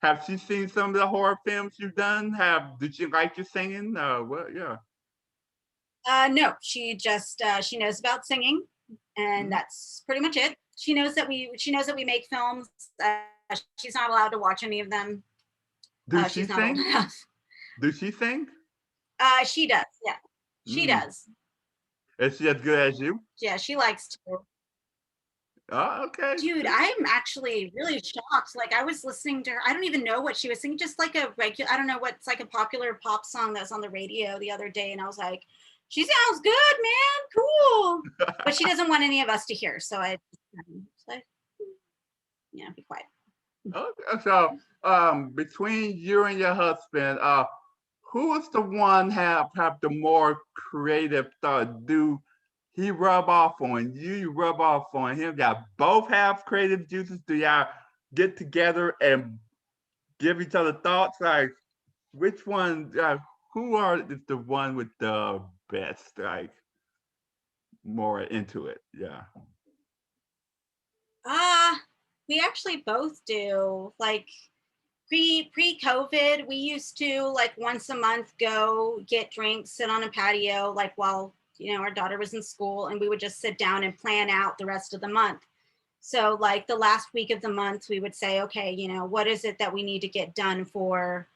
Speaker 1: Have she seen some of the horror films you've done? Did she like your singing? What yeah.
Speaker 2: No, she knows about singing, and
Speaker 1: Mm.
Speaker 2: that's pretty much it. She knows that we make films. She's not allowed to watch any of them.
Speaker 1: Do she
Speaker 2: She's not old
Speaker 1: sing?
Speaker 2: enough.
Speaker 1: Do she sing?
Speaker 2: She does. Yeah, she
Speaker 1: Mm.
Speaker 2: does.
Speaker 1: Is she as good as you?
Speaker 2: Yeah, she likes to.
Speaker 1: Oh, okay.
Speaker 2: Dude, I'm actually really shocked. Like I was listening to her. I don't even know what she was singing. Just like a regular. I don't know what's like a popular pop song that's on the radio the other day, and I was like, she sounds good, man. Cool. But she doesn't want any of us to hear, so I was like, yeah, be quiet.
Speaker 1: Okay, so between you and your husband, who is the one have the more creative thought? Do he rub off on you? You rub off on him? Y'all both have creative juices? Do y'all get together and give each other thoughts? Like which one? Is the one with the best? Like more into it? Yeah.
Speaker 2: We actually both do. Like pre-COVID, we used to like once a month go get drinks, sit on a patio, like while our daughter was in school, and we would just sit down and plan out the rest of the month. So like the last week of the month, we would say, okay, what is it that we need to get done for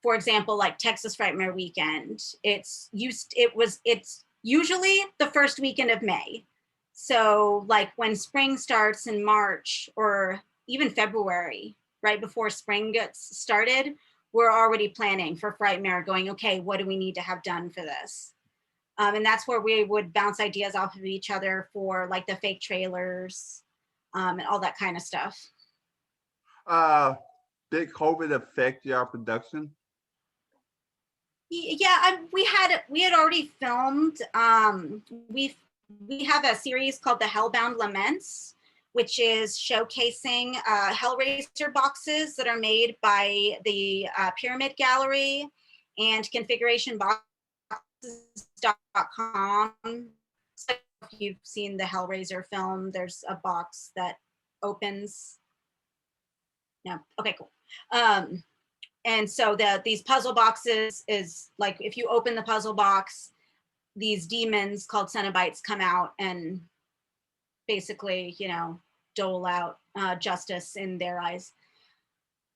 Speaker 2: example, like Texas Frightmare Weekend. It's usually the first weekend of May. So like when spring starts in March or even February, right before spring gets started, we're already planning for Frightmare, going, okay, what do we need to have done for this? And that's where we would bounce ideas off of each other for like the fake trailers, and all that kind of stuff.
Speaker 1: Uh, did COVID affect your production?
Speaker 2: Yeah, we had already filmed. We have a series called the Hellbound Laments, which is showcasing Hellraiser boxes that are made by the Pyramid Gallery and configurationboxes.com. So if you've seen the Hellraiser film. There's a box that opens. No, okay, cool. And so these puzzle boxes is like, if you open the puzzle box, these demons called Cenobites come out and basically, dole out justice in their eyes.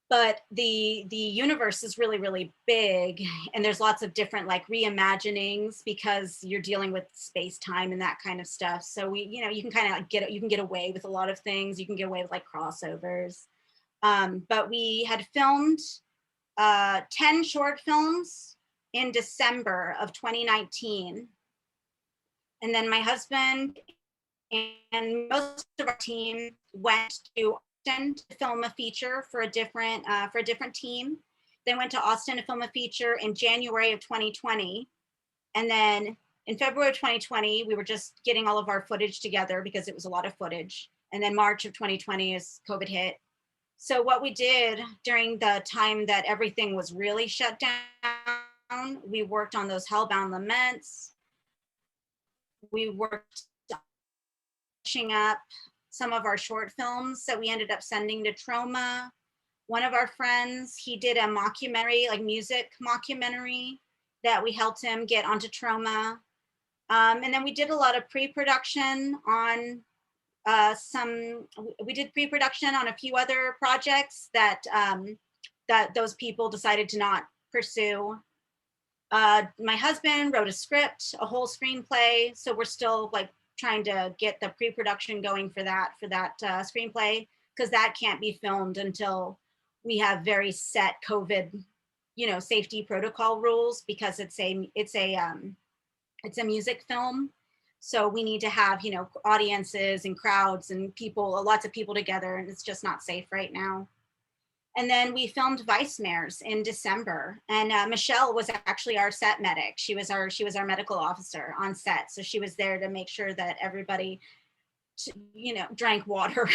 Speaker 2: But the universe is really, really big, and there's lots of different like reimaginings because you're dealing with space time and that kind of stuff. So you can kind of get away with a lot of things. You can get away with like crossovers. But we had filmed 10 short films in December of 2019. And then my husband and most of our team went to Austin to film a feature for a different team. They went to Austin to film a feature in January of 2020. And then in February of 2020, we were just getting all of our footage together because it was a lot of footage. And then March of 2020 as COVID hit. So what we did during the time that everything was really shut down, we worked on those Hellbound Laments. We worked finishing up some of our short films that we ended up sending to Troma. One of our friends, he did a mockumentary, like music mockumentary, that we helped him get onto Troma. And then we did a lot of pre-production on we did pre-production on a few other projects that those people decided to not pursue. My husband wrote a script, a whole screenplay. So we're still like trying to get the pre-production going for that screenplay, because that can't be filmed until we have very set COVID, safety protocol rules, because it's a music film. So we need to have, audiences and crowds and people, lots of people together, and it's just not safe right now. And then we filmed Vice Mares in December, and Michelle was actually our set medic. She was our medical officer on set. So she was there to make sure that everybody, drank water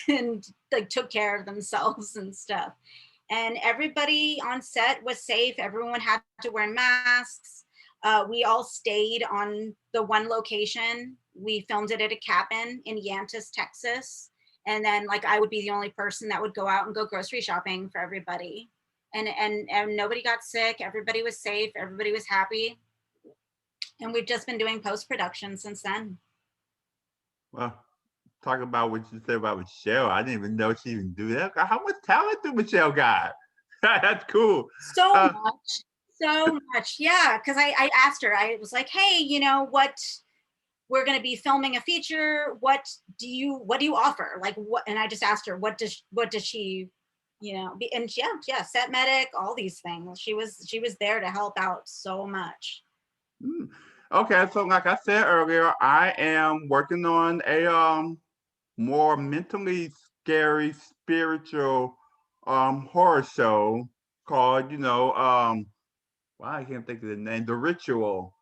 Speaker 2: and like took care of themselves and stuff. And everybody on set was safe. Everyone had to wear masks. We all stayed on the one location. We filmed it at a cabin in Yantis, Texas. And then like I would be the only person that would go out and go grocery shopping for everybody. And nobody got sick. Everybody was safe. Everybody was happy. And we've just been doing post-production since then.
Speaker 1: Well, talk about what you said about Michelle. I didn't even know she even do that. How much talent do Michelle got? That's cool.
Speaker 2: So much. Yeah. Cause I asked her, I was like, hey, what, we're going to be filming a feature. What do you offer? Like what? And I just asked her, what does she, and yeah, set medic, all these things. She was there to help out so much.
Speaker 1: Okay. So like I said earlier, I am working on a, more mentally scary, spiritual, horror show called, I can't think of the name, The Ritual.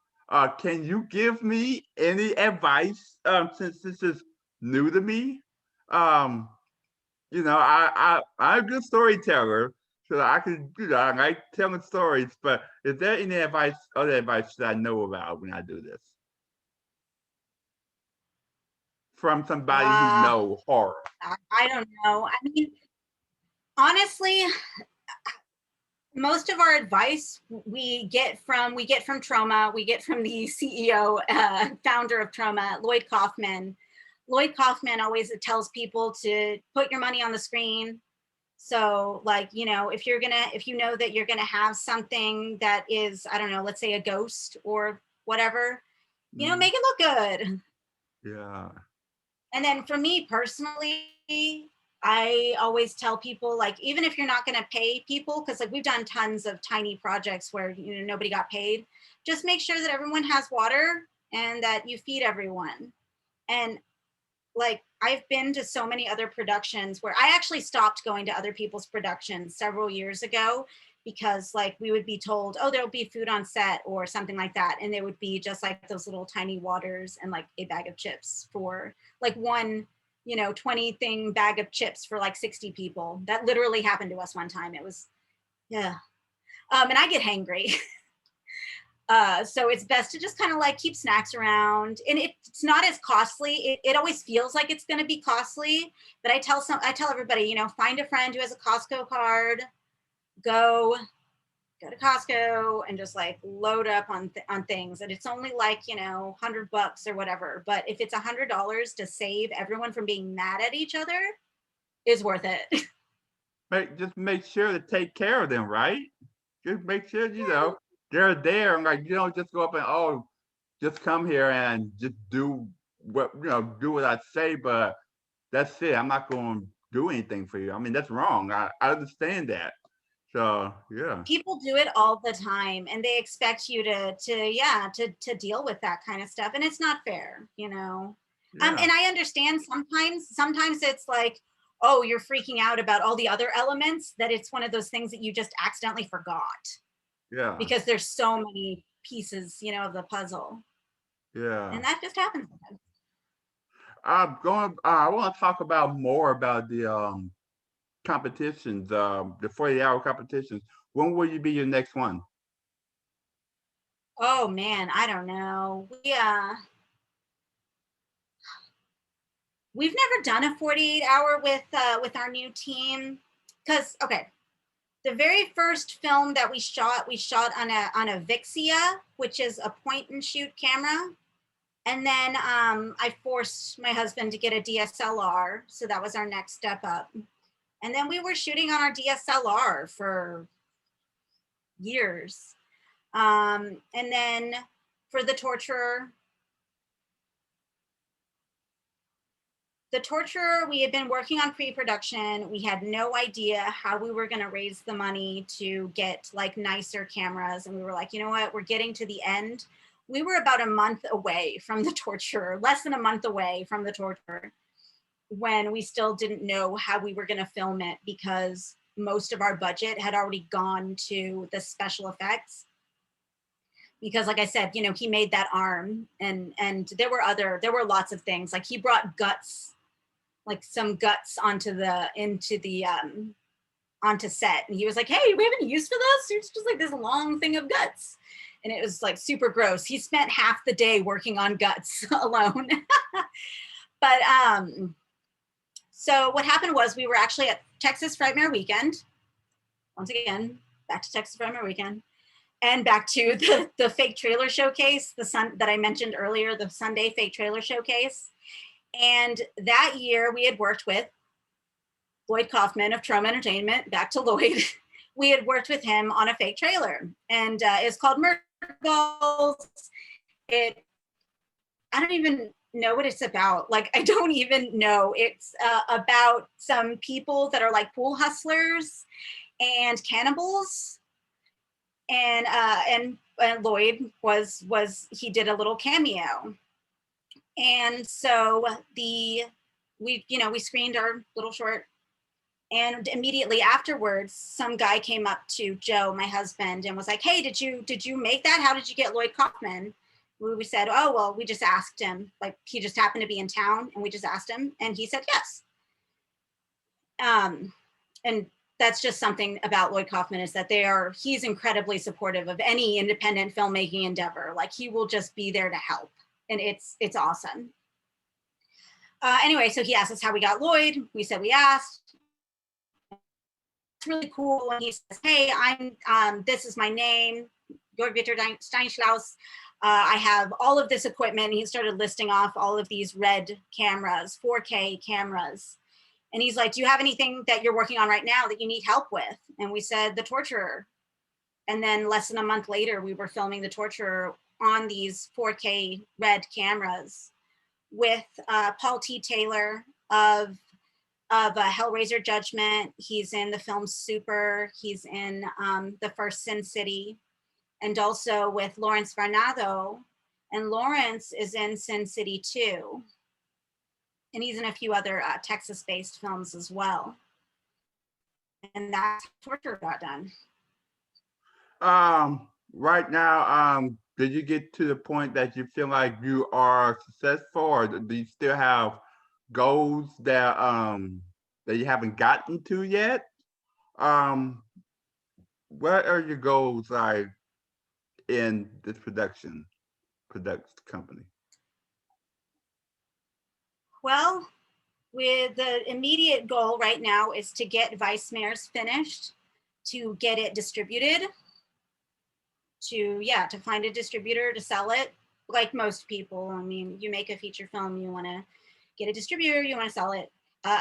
Speaker 1: Can you give me any advice, since this is new to me? I'm a good storyteller, so I can, I like telling stories. But is there any other advice that I know about when I do this from somebody who knows horror?
Speaker 2: I don't know. I mean, honestly, most of our advice we get from Troma. We get from the CEO, founder of Troma, Lloyd Kaufman. Lloyd Kaufman always tells people to put your money on the screen. So like, if you know that you're gonna have something that is, I don't know, let's say a ghost or whatever, make it look good.
Speaker 1: Yeah.
Speaker 2: And then for me personally, I always tell people, like, even if you're not going to pay people, because like we've done tons of tiny projects where nobody got paid, just make sure that everyone has water and that you feed everyone. And like I've been to so many other productions where I actually stopped going to other people's productions several years ago, because like we would be told, oh, there'll be food on set or something like that, and there would be just like those little tiny waters and like a bag of chips for like one 20 thing bag of chips for like 60 people. That literally happened to us one time. It was, yeah. And I get hangry. So it's best to just kind of like keep snacks around, and it's not as costly. It always feels like it's going to be costly, but I tell everybody, you know, find a friend who has a Costco card, go to Costco and just like load up on things. And it's only like, you know, $100 or whatever. But if it's $100 to save everyone from being mad at each other, is worth it.
Speaker 1: Just make sure to take care of them, right? Just make sure, you know, they're there, and like, you don't just go up and, oh, just come here and just do what, you know, do what I say, but that's it. I'm not going to do anything for you. I mean, that's wrong. I understand that. So yeah,
Speaker 2: People do it all the time, and they expect you to deal with that kind of stuff, and it's not fair, you know.
Speaker 1: yeah,
Speaker 2: And I understand sometimes it's like, oh, you're freaking out about all the other elements, that it's one of those things that you just accidentally forgot
Speaker 1: yeah,
Speaker 2: because there's so many pieces, you know, of the puzzle,
Speaker 1: yeah.
Speaker 2: and that just happens.
Speaker 1: I'm going. I want to talk about more about the competitions, the 40-hour competitions. When will you be your next one?
Speaker 2: Oh man, I don't know. We've never done a 48 hour with our new team, because okay, the very first film that we shot on a Vixia, which is a point and shoot camera. And then I forced my husband to get a DSLR, so that was our next step up. And then we were shooting on our DSLR for years. And then for the torturer, we had been working on pre-production. We had no idea how we were going to raise the money to get like nicer cameras, and we were like, you know what, we're getting to the end. We were about a month away from the torturer, less than a month away from the torturer, when we still didn't know how we were going to film it, because most of our budget had already gone to the special effects. Because like I said, you know, he made that arm, and there were lots of things. Like he brought guts, like some guts onto set, and he was like, hey, we have any use for this? It's just like this long thing of guts, and it was like super gross. He spent half the day working on guts alone. But so what happened was, we were actually at Texas Frightmare Weekend. Once again, back to Texas Frightmare Weekend, and back to the fake trailer showcase, that I mentioned earlier, the Sunday fake trailer showcase. And that year we had worked with Lloyd Kaufman of Trauma Entertainment, back to Lloyd. We had worked with him on a fake trailer, and it's called Murder Balls. I don't even know what it's about. Like, I don't even know. It's about some people that are like pool hustlers and cannibals, and Lloyd he did a little cameo, and so we screened our little short, and immediately afterwards, some guy came up to Joe, my husband, and was like, hey, did you make that? How did you get Lloyd Kaufman? We said, oh, well, we just asked him. Like, he just happened to be in town, and we just asked him, and he said yes. And that's just something about Lloyd Kaufman, is that he's incredibly supportive of any independent filmmaking endeavor. Like, he will just be there to help, and it's awesome. Anyway, so he asked us how we got Lloyd. We said we asked. It's really cool when he says, hey, this is my name, Georg Victor Steinschlaus. I have all of this equipment. He started listing off all of these red cameras, 4K cameras. And he's like, do you have anything that you're working on right now that you need help with? And we said, The Torturer. And then less than a month later, we were filming The Torturer on these 4K red cameras with Paul T. Taylor of Hellraiser Judgment. He's in the film Super. He's in the first Sin City. And also with Lawrence Varnado. And Lawrence is in Sin City 2. And he's in a few other Texas-based films as well. And that's how Torture got done.
Speaker 1: Right now, did you get to the point that you feel like you are successful, or do you still have goals that you haven't gotten to yet? What are your goals like in this production company?
Speaker 2: Well, with the immediate goal right now is to get Vice Mayor's finished, to get it distributed, to find a distributor to sell it. Like most people, I mean, you make a feature film, you want to get a distributor, you want to sell it.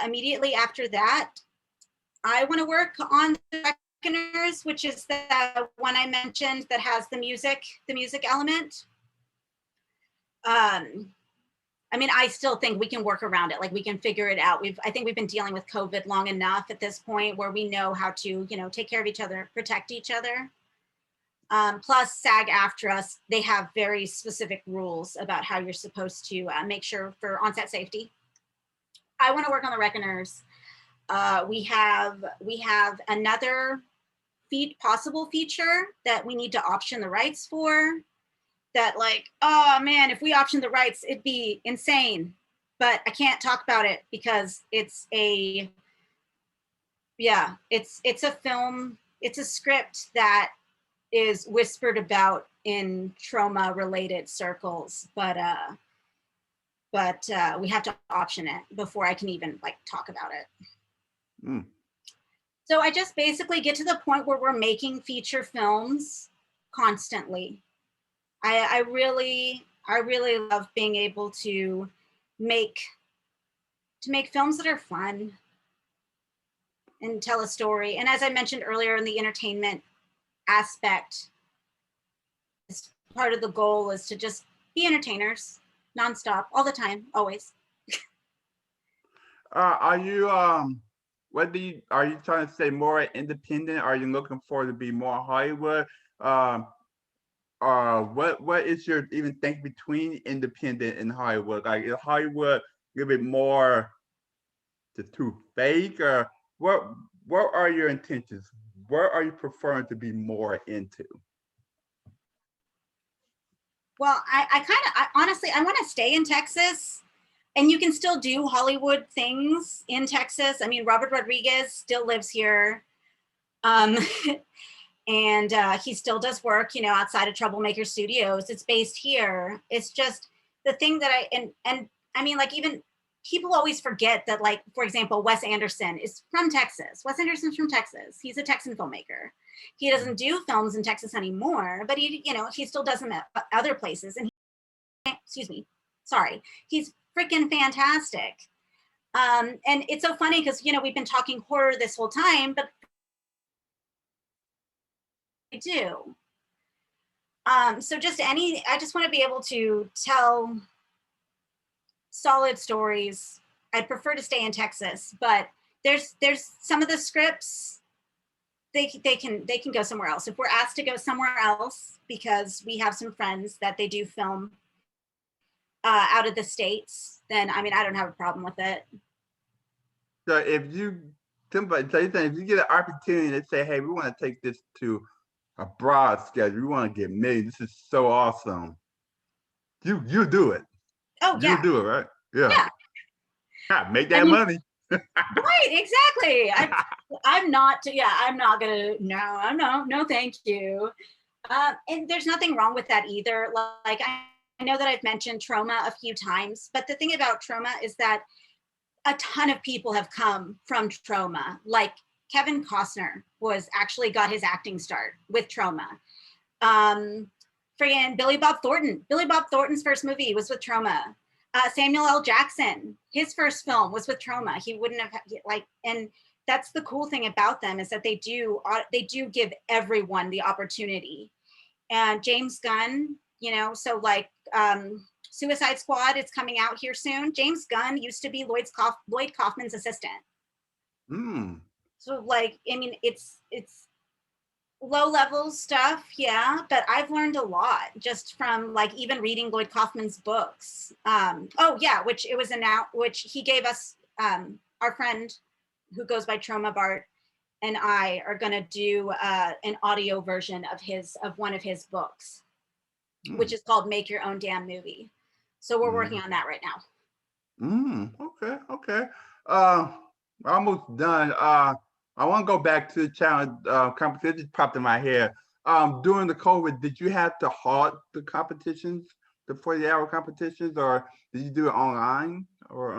Speaker 2: Immediately after that, I want to work on the Reckoners, which is the one I mentioned that has the music element. I mean, I still think we can work around it. Like we can figure it out. I think we've been dealing with COVID long enough at this point where we know how to, take care of each other, protect each other. Plus SAG-AFTRA, they have very specific rules about how you're supposed to make sure for on-set safety. I want to work on the Reckoners. We have another possible feature that we need to option the rights for. That like, oh man, if we option the rights, it'd be insane. But I can't talk about it because it's a film, it's a script that is whispered about in trauma related circles, but we have to option it before I can even like talk about it.
Speaker 1: Mm.
Speaker 2: So I just basically get to the point where we're making feature films constantly. I really love being able to make films that are fun and tell a story. And as I mentioned earlier, in the entertainment aspect, part of the goal is to just be entertainers nonstop, all the time, always.
Speaker 1: Are you are you trying to say more independent? Are you looking for to be more Hollywood? What is your even think between independent and Hollywood? Like is Hollywood a little bit more too fake, or what are your intentions? What are you preferring to be more into?
Speaker 2: Well, I honestly, I want to stay in Texas, and you can still do Hollywood things in Texas. I mean, Robert Rodriguez still lives here. And he still does work, outside of Troublemaker Studios. It's based here. It's just the thing that and I mean, like, even people always forget that, like, for example, Wes Anderson is from Texas. Wes Anderson's from Texas. He's a Texan filmmaker. He doesn't do films in Texas anymore, but he still does them at other places. And he's freaking fantastic. And it's so funny because, we've been talking horror this whole time, but I do. So I just want to be able to tell solid stories. I'd prefer to stay in Texas, but there's some of the scripts they can go somewhere else. If we're asked to go somewhere else because we have some friends that they do film out of the States, then I mean, I don't have a problem with it.
Speaker 1: So if you if you get an opportunity to say, hey, we want to take this to a broad schedule, we want to get made. This is so awesome. You do it.
Speaker 2: Oh yeah.
Speaker 1: You do it, right? Yeah. Make that money.
Speaker 2: Right, exactly. I'm not gonna, no, thank you. And there's nothing wrong with that either. Like, I know that I've mentioned Trauma a few times, but the thing about Trauma is that a ton of people have come from Trauma. Like Kevin Costner got his acting start with Trauma. Friggin' Billy Bob Thornton. Billy Bob Thornton's first movie was with Trauma. Samuel L. Jackson, his first film was with Trauma. He wouldn't have and that's the cool thing about them, is that they do give everyone the opportunity. And James Gunn, so like Suicide Squad is coming out here soon. James Gunn used to be Lloyd Kaufman's assistant. So like, I mean, it's low level stuff, yeah, but I've learned a lot just from like even reading Lloyd Kaufman's books. Which he gave us, our friend who goes by Trauma Bart and I are going to do an audio version of one of his books, which is called Make Your Own Damn Movie. So we're working on that right now.
Speaker 1: Okay. Almost done. I want to go back to the challenge competition. Just popped in my head. during the COVID, did you have to halt the competitions, the 40-hour competitions, or did you do it online? Or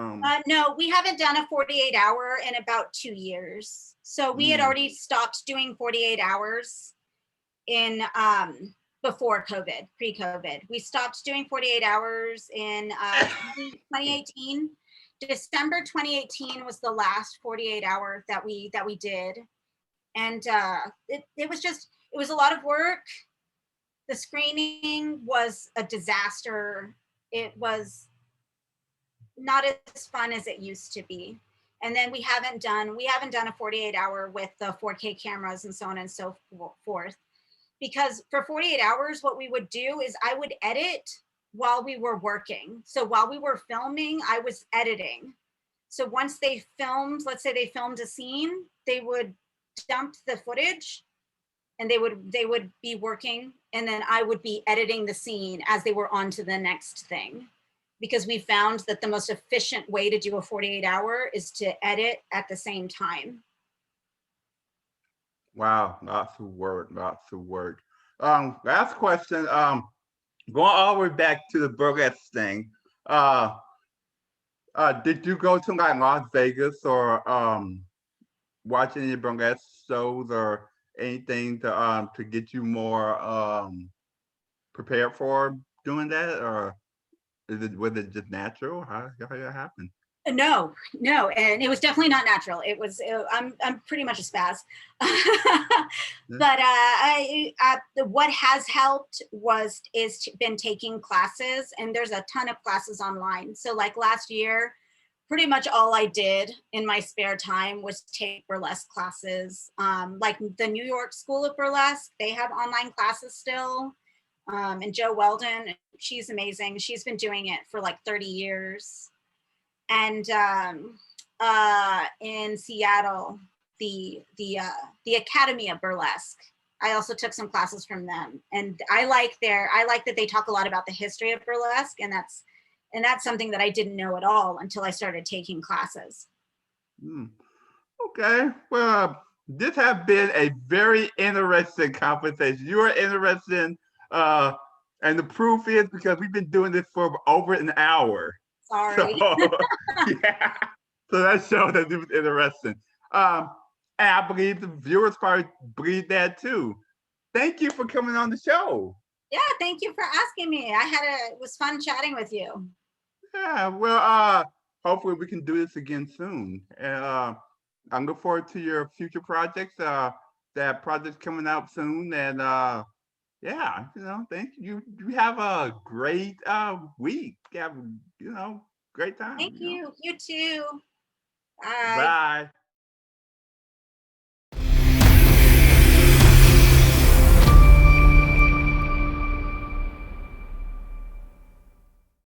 Speaker 2: No, we haven't done a 48 hour in about 2 years. So we had
Speaker 1: mm,
Speaker 2: already stopped doing 48 hours in before COVID, pre-COVID. We stopped doing 48 hours in 2018. December 2018 was the last 48 hour that we did. And it was just, it was a lot of work. The screening was a disaster. It was not as fun as it used to be. And then we haven't done a 48 hour with the 4K cameras and so on and so forth. Because for 48 hours, what we would do is I would edit while we were working. So while we were filming, I was editing. So once they filmed, let's say they filmed a scene, they would dump the footage and they would be working, and then I would be editing the scene as they were on to the next thing. Because we found that the most efficient way to do a 48 hour is to edit at the same time.
Speaker 1: wow, lots of work, lots of work. Last question. Going all the way back to the burlesque thing. Uh, did you go to like Las Vegas or watch any burlesque shows or anything to get you more prepared for doing that, or was it just natural? How did that happen?
Speaker 2: No, and it was definitely not natural. It was. I'm pretty much a spaz,
Speaker 1: Yeah.
Speaker 2: but what has helped is been taking classes, and there's a ton of classes online. So like last year, pretty much all I did in my spare time was take burlesque classes. Like the New York School of Burlesque, they have online classes still. And Joe Weldon, she's amazing. She's been doing it for like 30 years. And in Seattle, the Academy of Burlesque. I also took some classes from them, and I like that they talk a lot about the history of burlesque, and that's something that I didn't know at all until I started taking classes.
Speaker 1: Hmm. Okay. Well, this has been a very interesting conversation. You are interesting, uh, and the proof is because we've been doing this for over an hour. So
Speaker 2: Sorry.
Speaker 1: yeah, so that shows that it was interesting. Um, and I believe the viewers probably believe that too. Thank you for coming on the show.
Speaker 2: Yeah, thank you for asking me. It was fun chatting with you.
Speaker 1: Yeah, well, hopefully we can do this again soon. And I look forward to your future projects. That project's coming out soon, and yeah, thank you. You have a great week. You have great
Speaker 2: Thank
Speaker 1: time.
Speaker 2: you. You too. Bye.
Speaker 1: Bye.